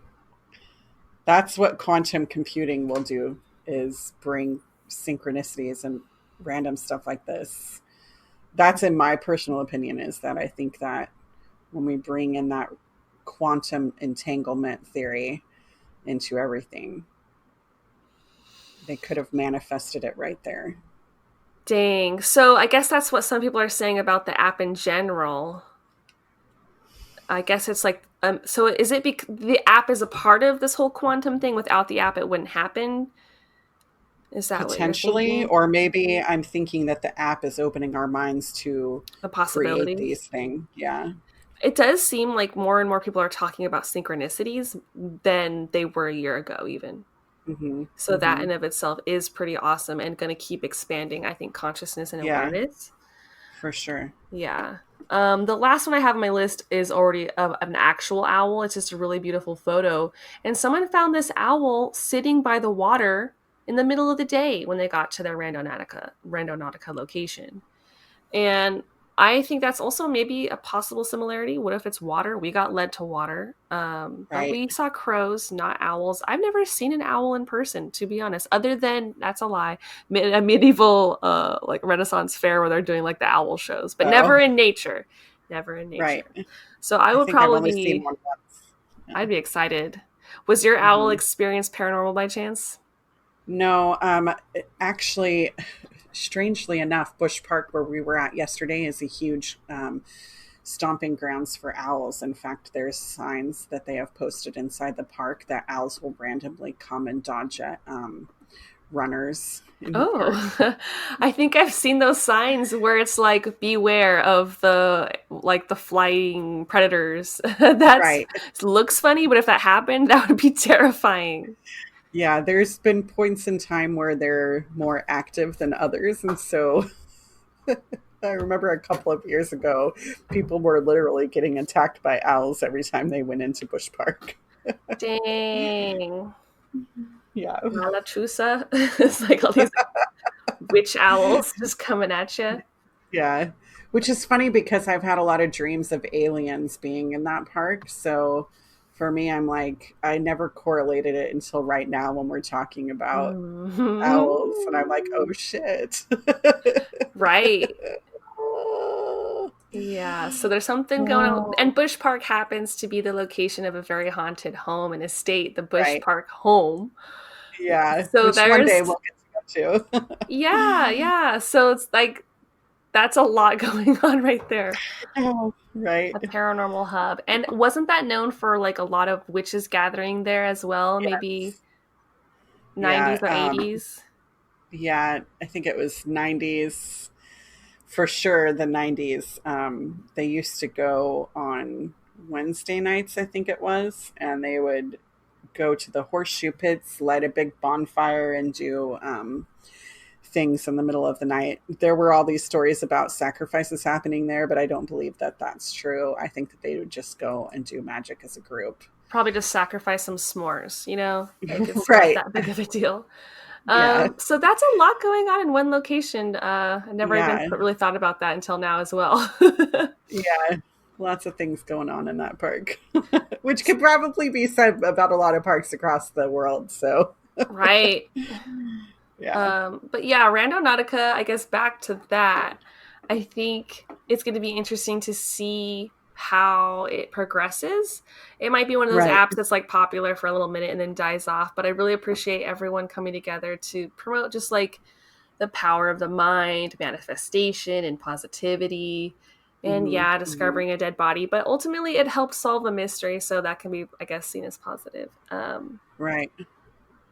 Speaker 4: That's what quantum computing will do, is bring synchronicities and random stuff like this. That's in my personal opinion, is that I think that when we bring in that quantum entanglement theory into everything, they could have manifested it right there.
Speaker 2: Dang. So I guess that's what some people are saying about the app in general. I guess it's like, so is it the app is a part of this whole quantum thing? Without the app, it wouldn't happen? Is that
Speaker 4: potentially? Or maybe I'm thinking that the app is opening our minds to
Speaker 2: the possibility
Speaker 4: create these things. Yeah.
Speaker 2: It does seem like more and more people are talking about synchronicities than they were a year ago even. So that in of itself is pretty awesome and going to keep expanding, I think, consciousness and awareness.
Speaker 4: For sure.
Speaker 2: Yeah. The last one I have on my list is already of an actual owl. It's just a really beautiful photo. And someone found this owl sitting by the water in the middle of the day when they got to their Randonautica location. And I think that's also maybe a possible similarity. What if it's water? We got led to water. But
Speaker 4: Right.
Speaker 2: we saw crows, not owls. I've never seen an owl in person, to be honest, other than, that's a lie, a medieval like Renaissance fair where they're doing like the owl shows, but never
Speaker 4: Oh,
Speaker 2: in nature. Never in
Speaker 4: right.
Speaker 2: nature. So I
Speaker 4: I
Speaker 2: would
Speaker 4: think I've
Speaker 2: probably
Speaker 4: only seen
Speaker 2: be,
Speaker 4: one once. Yeah.
Speaker 2: I'd be excited. Was your owl
Speaker 4: Hmm.
Speaker 2: experience paranormal by chance?
Speaker 4: No, actually, strangely enough, Bush Park, where we were at yesterday, is a huge stomping grounds for owls. In fact, there's signs that they have posted inside the park that owls will randomly come and dodge at runners in the park.
Speaker 2: Oh, I think I've seen those signs where it's like beware of the flying predators. That's
Speaker 4: Right.
Speaker 2: looks funny, but if that happened, that would be terrifying.
Speaker 4: Yeah, there's been points in time where they're more active than others. And so I remember a couple of years ago, people were literally getting attacked by owls every time they went into Bush Park.
Speaker 2: Dang.
Speaker 4: Yeah.
Speaker 2: La Chusa. It's like all these witch owls just coming at you.
Speaker 4: Yeah. Which is funny because I've had a lot of dreams of aliens being in that park. So for me, I'm like, I never correlated it until right now when we're talking about owls. And I'm like, oh shit.
Speaker 2: Right. Yeah, so there's something going on. And Bush Park happens to be the location of a very haunted home and estate, the Bush
Speaker 4: Right.
Speaker 2: Park home.
Speaker 4: Yeah.
Speaker 2: So
Speaker 4: Which one day
Speaker 2: there's,
Speaker 4: we'll get to go to.
Speaker 2: yeah, yeah. So it's like, that's a lot going on right there.
Speaker 4: Oh, right.
Speaker 2: A paranormal hub. And wasn't that known for like a lot of witches gathering there as well? Maybe
Speaker 4: Yes. Yeah.
Speaker 2: 90s or 80s?
Speaker 4: Yeah. I think it was 90s. For sure, the 90s. They used to go on Wednesday nights, I think it was, and they would go to the horseshoe pits, light a big bonfire, and do things in the middle of the night. There were all these stories about sacrifices happening there, but I don't believe that that's true. I think that they would just go and do magic as a group.
Speaker 2: Probably just sacrifice some s'mores, Like it's not
Speaker 4: Right.
Speaker 2: that big of a deal.
Speaker 4: Yeah.
Speaker 2: So that's a lot going on in one location. I never even
Speaker 4: Yeah.
Speaker 2: really thought about that until now as well.
Speaker 4: Yeah. Lots of things going on in that park, which could probably be said about a lot of parks across the world. So,
Speaker 2: Right.
Speaker 4: yeah.
Speaker 2: But yeah, Randonautica, I guess back to that, I think it's going to be interesting to see how it progresses. It might be one of those
Speaker 4: Right.
Speaker 2: apps that's like popular for a little minute and then dies off, but I really appreciate everyone coming together to promote just like the power of the mind, manifestation, and positivity. And
Speaker 4: Hmm.
Speaker 2: yeah,
Speaker 4: Hmm.
Speaker 2: discovering a dead body, but ultimately it helps solve a mystery, so that can be, I guess, seen as positive.
Speaker 4: Right.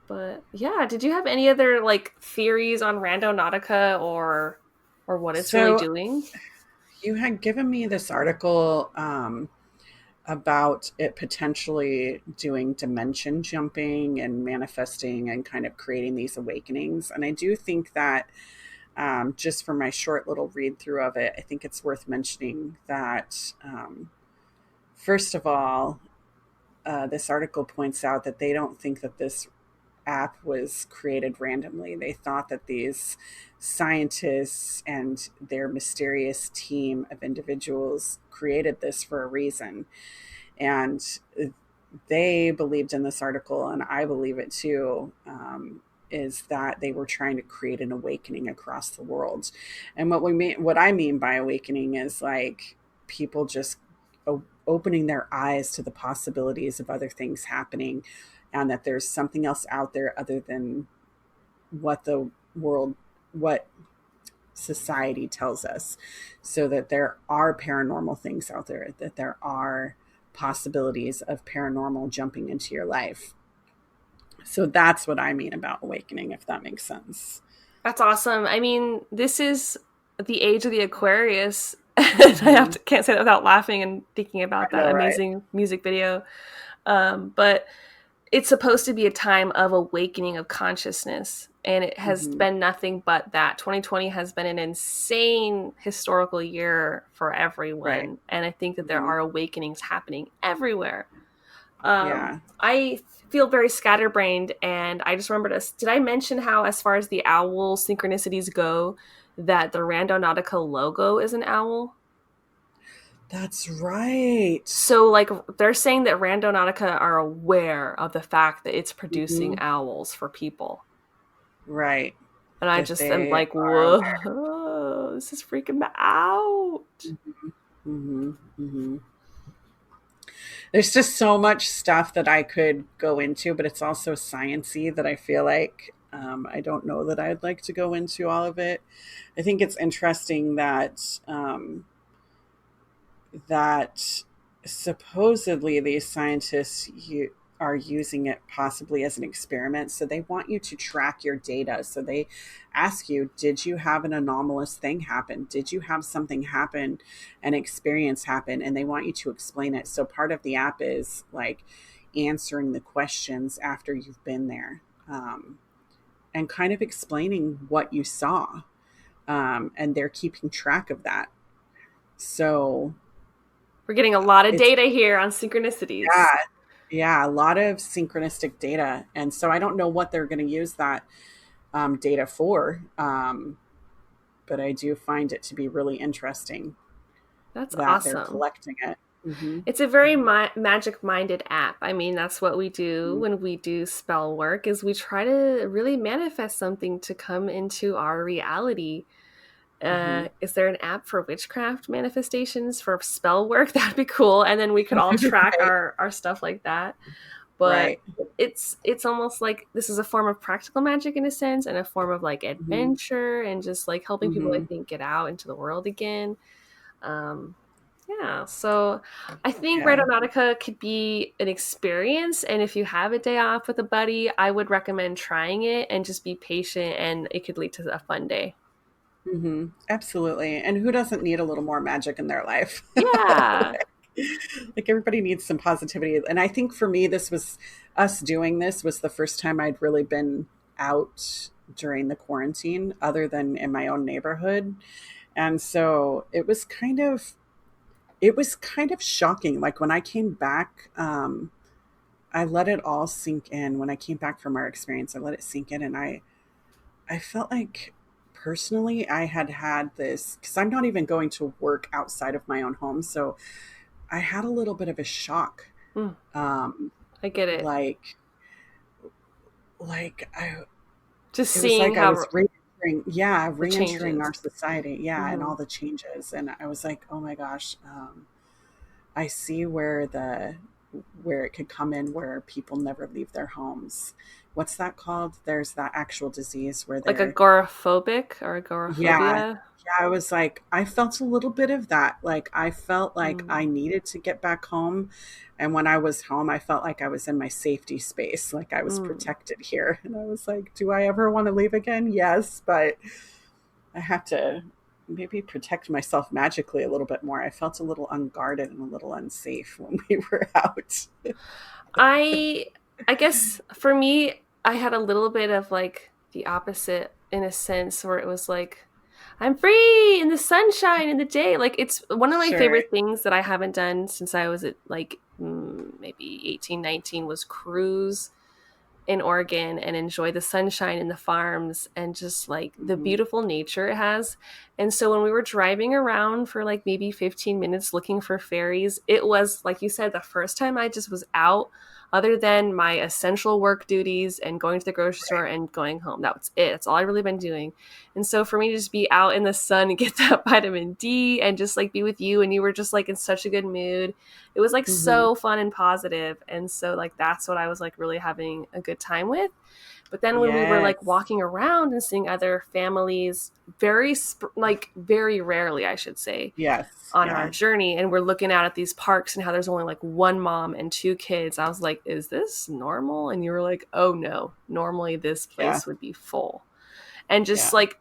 Speaker 2: But yeah, did you have any other like theories on Randonautica or what it's really
Speaker 4: So
Speaker 2: doing?
Speaker 4: you had given me this article about it potentially doing dimension jumping and manifesting and kind of creating these awakenings. And I do think that just for my short little read through of it, I think it's worth mentioning that, first of all, this article points out that they don't think that this app was created randomly. They thought that these scientists and their mysterious team of individuals created this for a reason. And they believed in this article, and I believe it too, is that they were trying to create an awakening across the world. And what I mean by awakening is like people just opening their eyes to the possibilities of other things happening, and that there's something else out there other than what the world, what society tells us, so that there are paranormal things out there, that there are possibilities of paranormal jumping into your life. So that's what I mean about awakening, if that makes sense.
Speaker 2: That's awesome. I mean, this is the age of the Aquarius. And
Speaker 4: Hmm.
Speaker 2: can't say that without laughing and thinking
Speaker 4: I
Speaker 2: about that
Speaker 4: know, right?
Speaker 2: amazing music video. But it's supposed to be a time of awakening of consciousness, and it has
Speaker 4: Hmm.
Speaker 2: been nothing but that. 2020 has been an insane historical year for
Speaker 4: Right.
Speaker 2: everyone, and I think that there
Speaker 4: Hmm.
Speaker 2: are awakenings happening everywhere.
Speaker 4: Yeah.
Speaker 2: I feel very scatterbrained, and I just remembered us. Did I mention how, as far as the owl synchronicities go, that the Randonautica logo is an owl?
Speaker 4: That's right.
Speaker 2: So, like, they're saying that Randonautica are aware of the fact that it's producing
Speaker 4: Mhm.
Speaker 2: owls for people.
Speaker 4: Right.
Speaker 2: And I
Speaker 4: That
Speaker 2: just am
Speaker 4: they
Speaker 2: like,
Speaker 4: are aware.
Speaker 2: whoa, this is freaking me out.
Speaker 4: Hmm. Hmm. There's just so much stuff that I could go into, but it's also sciencey that I feel like I don't know that I'd like to go into all of it. I think it's interesting that supposedly these scientists are using it possibly as an experiment. So they want you to track your data. So they ask you, did you have an anomalous thing happen? Did you have something happen, an experience happen? And they want you to explain it. So part of the app is like answering the questions after you've been there, and kind of explaining what you saw. And they're keeping track of that. So
Speaker 2: We're getting a lot of
Speaker 4: it's,
Speaker 2: data here on synchronicities.
Speaker 4: yeah, yeah, a lot of synchronistic data. And so I don't know what they're going to use that data for, but I do find it to be really interesting
Speaker 2: That's
Speaker 4: that they're
Speaker 2: awesome.
Speaker 4: collecting it. Hmm.
Speaker 2: It's a very magic-minded app. I mean, that's what we do
Speaker 4: Hmm.
Speaker 2: when we do spell work is we try to really manifest something to come into our reality.
Speaker 4: Hmm.
Speaker 2: Is there an app for witchcraft manifestations for spell work? That'd be cool. And then we could all track
Speaker 4: Right,
Speaker 2: our stuff like that. But
Speaker 4: right.
Speaker 2: it's almost like this is a form of practical magic in a sense and a form of like
Speaker 4: Hmm.
Speaker 2: adventure and just like helping people I
Speaker 4: Hmm.
Speaker 2: think get out into the world again. Um yeah, so I think
Speaker 4: Yeah.
Speaker 2: Randonautica could be an experience, and if you have a day off with a buddy, I would recommend trying it and just be patient, and it could lead to a fun day.
Speaker 4: Hmm. Absolutely. And who doesn't need a little more magic in their life?
Speaker 2: Yeah.
Speaker 4: Like everybody needs some positivity. And I think for me, this was us doing this was the first time I'd really been out during the quarantine, other than in my own neighborhood. And so it was kind of shocking. Like when I came back, I let it all sink in. When I came back from our experience, I let it sink in, and I felt like personally I had this because I'm not even going to work outside of my own home, so I had a little bit of a shock.
Speaker 2: Mm,
Speaker 4: Um,
Speaker 2: I get it.
Speaker 4: like like I
Speaker 2: Just
Speaker 4: it was
Speaker 2: seeing
Speaker 4: like I was
Speaker 2: how
Speaker 4: re-entering, yeah,
Speaker 2: the
Speaker 4: re-entering
Speaker 2: changes.
Speaker 4: our society, yeah, and
Speaker 2: Hmm.
Speaker 4: all the changes. And I was like, oh my gosh, I see where it could come in where people never leave their homes. What's that called? There's that actual disease where
Speaker 2: Like
Speaker 4: they're,
Speaker 2: agoraphobic or
Speaker 4: yeah,
Speaker 2: agoraphobia.
Speaker 4: yeah, I was like, I felt a little bit of that. Like I felt like I
Speaker 2: Mm.
Speaker 4: needed to get back home. And when I was home, I felt like I was in my safety space, like I was
Speaker 2: Mm.
Speaker 4: protected here. And I was like, do I ever want to leave again? Yes, but I have to maybe protect myself magically a little bit more. I felt a little unguarded and a little unsafe when we were out.
Speaker 2: I I guess for me, I had a little bit of like the opposite in a sense where it was like I'm free in the sunshine in the day. Like it's one of my
Speaker 4: Sure.
Speaker 2: favorite things that I haven't done since I was at like maybe 18, 19 was cruise in Oregon and enjoy the sunshine and the farms and just like the
Speaker 4: Hmm.
Speaker 2: beautiful nature it has. And so when we were driving around for like maybe 15 minutes looking for ferries, it was like you said, the first time I just was out other than my essential work duties and going to the grocery store and going home. That was it. That's all I really been doing. And so for me to just be out in the sun and get that vitamin D and just like be with you and you were just like in such a good mood, it was like
Speaker 4: Hmm.
Speaker 2: so fun and positive. And so like that's what I was like really having a good time with. But then when we were like
Speaker 4: Yes.
Speaker 2: walking around and seeing other families very like very rarely I should say
Speaker 4: Yes.
Speaker 2: on our
Speaker 4: Yeah.
Speaker 2: journey and we're looking out at these parks and how there's only like one mom and two kids, I was like, is this normal? And you were like, oh no, normally this
Speaker 4: Yeah.
Speaker 2: place would be full. And just
Speaker 4: Yeah.
Speaker 2: like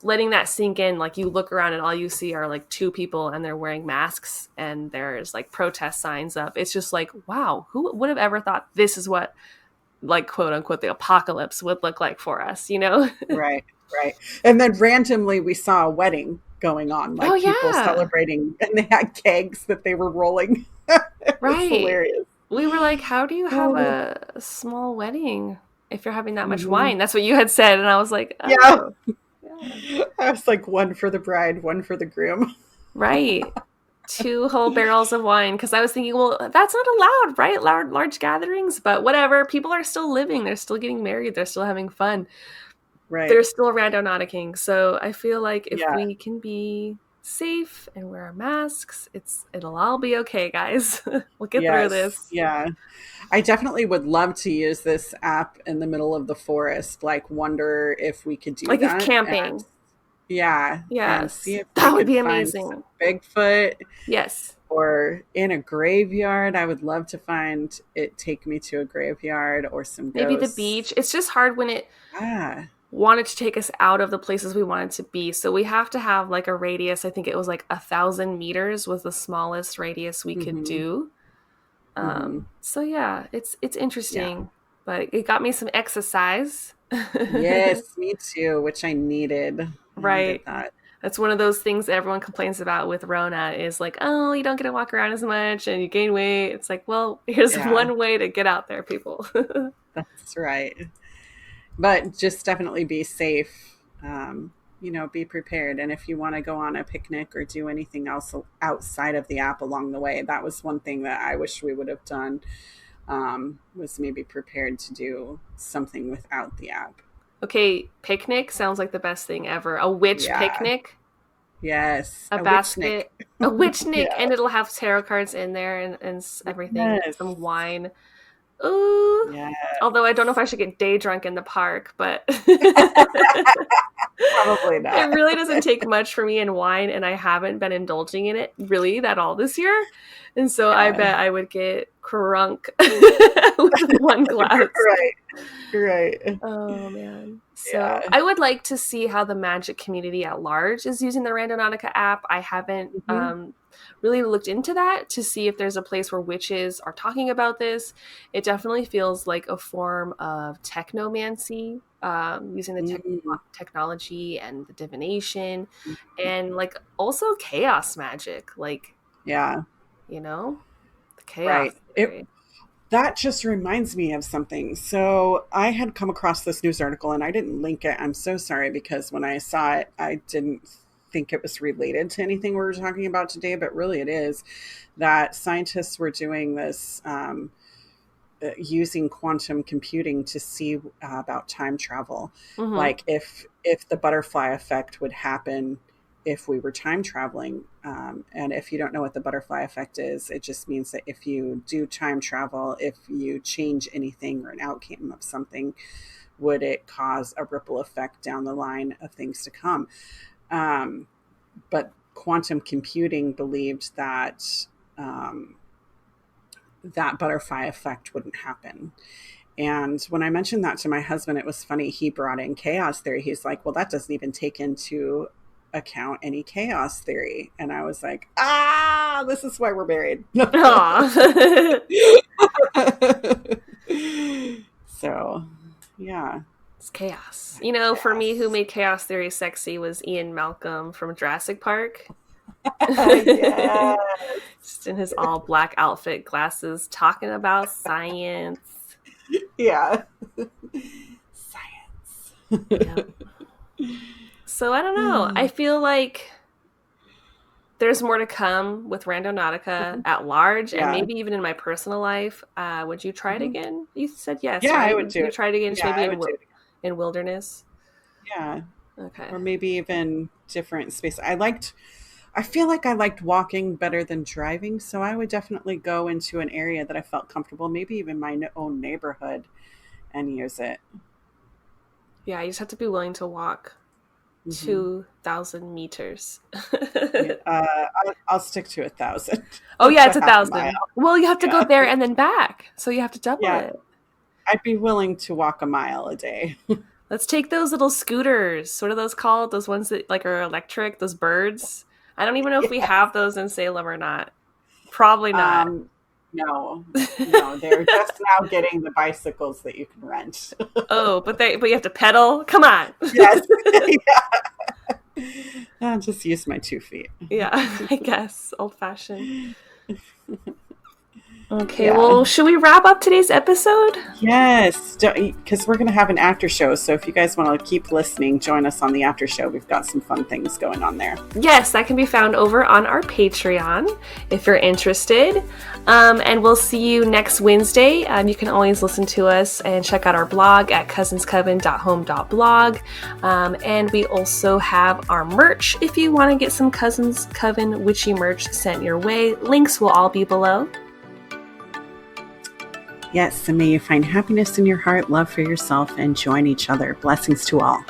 Speaker 2: letting that sink in, like you look around and all you see are like two people and they're wearing masks and there's like protest signs up. It's just like, wow, who would have ever thought this is what like quote unquote the apocalypse would look like for us, you know?
Speaker 4: Right. Right. And then randomly we saw a wedding going on,
Speaker 2: Oh
Speaker 4: like people
Speaker 2: yeah,
Speaker 4: celebrating, and they had kegs that they were rolling. It was
Speaker 2: right.
Speaker 4: hilarious.
Speaker 2: We were like, how do you have
Speaker 4: Oh.
Speaker 2: a small wedding if you're having that much
Speaker 4: Hmm.
Speaker 2: wine? That's what you had said. And I was like,
Speaker 4: Yeah.
Speaker 2: oh, yeah,
Speaker 4: I was like, one for the bride, one for the groom.
Speaker 2: right. 2 whole barrels of wine, because I was thinking, well, that's not allowed, right? Large gatherings, but whatever. People are still living. They're still getting married. They're still having fun.
Speaker 4: Right.
Speaker 2: They're still randonauticing. So I feel like if
Speaker 4: Yeah.
Speaker 2: we can be safe and wear our masks, it'll all be okay, guys. We'll get through this.
Speaker 4: Yeah. I definitely would love to use this app in the middle of the forest. Like, wonder if we could do
Speaker 2: Like
Speaker 4: that.
Speaker 2: if camping.
Speaker 4: And, yeah. And
Speaker 2: Yes.
Speaker 4: see if
Speaker 2: That
Speaker 4: we
Speaker 2: would
Speaker 4: could
Speaker 2: be
Speaker 4: find
Speaker 2: amazing.
Speaker 4: some Bigfoot.
Speaker 2: Yes.
Speaker 4: Or in a graveyard. I would love to find it take me to a graveyard or some
Speaker 2: Maybe
Speaker 4: ghosts.
Speaker 2: the beach. It's just hard when it
Speaker 4: Ah,
Speaker 2: wanted to take us out of the places we wanted to be. So we have to have like a radius. I think it was like 1,000 meters was the smallest radius we could do. So yeah, it's interesting, but it got me some exercise.
Speaker 4: yes, me too, which I needed.
Speaker 2: Right.
Speaker 4: I needed that.
Speaker 2: That's one of those things that everyone complains about with Rona is like, oh, you don't get to walk around as much and you gain weight. It's like, well, here's one way to get out there, people.
Speaker 4: That's right. But just definitely be safe. Be prepared. And if you want to go on a picnic or do anything else outside of the app along the way, that was one thing that I wish we would have done, was maybe prepared to do something without the app.
Speaker 2: Okay, picnic sounds like the best thing ever. A witch picnic.
Speaker 4: Yes.
Speaker 2: A basket. A witch nick. And it'll have tarot cards in there and everything. Yes. Some wine. Ooh. Yes. Although I don't know if I should get day drunk in the park, but
Speaker 4: probably not.
Speaker 2: It really doesn't take much for me in wine, and I haven't been indulging in it really at all this year. And so I bet I would get crunk with one glass.
Speaker 4: Right.
Speaker 2: Oh, man. So I would like to see how the magic community at large is using the Randonautica app. I haven't really looked into that to see if there's a place where witches are talking about this. It definitely feels like a form of technomancy, using the technology and the divination, and like also chaos magic. Like, the chaos.
Speaker 4: Right. That just reminds me of something. So I had come across this news article and I didn't link it. I'm so sorry, because when I saw it, I didn't think it was related to anything we were talking about today, but really it is, that scientists were doing this using quantum computing to see about time travel. Like if the butterfly effect would happen if we were time traveling. And if you don't know what the butterfly effect is, it just means that if you do time travel, if you change anything or an outcome of something, would it cause a ripple effect down the line of things to come? But quantum computing believed that that butterfly effect wouldn't happen. And when I mentioned that to my husband, it was funny. He brought in chaos theory. He's like, well, that doesn't even take into account any chaos theory. And I was like, this is why we're married. So, yeah.
Speaker 2: It's chaos. For me, who made chaos theory sexy was Ian Malcolm from Jurassic Park. Just in his all black outfit, glasses, talking about science.
Speaker 4: Yeah. Science.
Speaker 2: Yep. So I don't know. I feel like there's more to come with Randonautica at large, and maybe even in my personal life. Would you try it again? You said yes.
Speaker 4: Yeah,
Speaker 2: right?
Speaker 4: I would do it.
Speaker 2: You try it again,
Speaker 4: Yeah,
Speaker 2: maybe in wilderness.
Speaker 4: Yeah.
Speaker 2: Okay.
Speaker 4: Or maybe even different space. I feel like I liked walking better than driving, so I would definitely go into an area that I felt comfortable, maybe even my own neighborhood, and use it.
Speaker 2: Yeah, you just have to be willing to walk 2,000 meters.
Speaker 4: I'll stick to 1,000.
Speaker 2: Oh yeah, it's 1,000. Well, you have to go there and then back, so you have to double it.
Speaker 4: I'd be willing to walk a mile a day.
Speaker 2: Let's take those little scooters. What are those called? Those ones that like are electric, those birds. I don't even know if we have those in Salem or not. Probably not.
Speaker 4: No, they're just now getting the bicycles that you can rent.
Speaker 2: Oh, but you have to pedal? Come on.
Speaker 4: Yes. I'll just use my 2 feet.
Speaker 2: Yeah, I guess. Old fashioned. Okay,
Speaker 4: Yeah.
Speaker 2: well, should we wrap up today's episode?
Speaker 4: Yes, because we're going to have an after show. So if you guys want to keep listening, join us on the after show. We've got some fun things going on there.
Speaker 2: Yes, that can be found over on our Patreon if you're interested. And we'll see you next Wednesday. You can always listen to us and check out our blog at cousinscoven.home.blog. And we also have our merch if you want to get some Cousins Coven witchy merch sent your way. Links will all be below.
Speaker 4: Yes, and may you find happiness in your heart, love for yourself, and join each other. Blessings to all.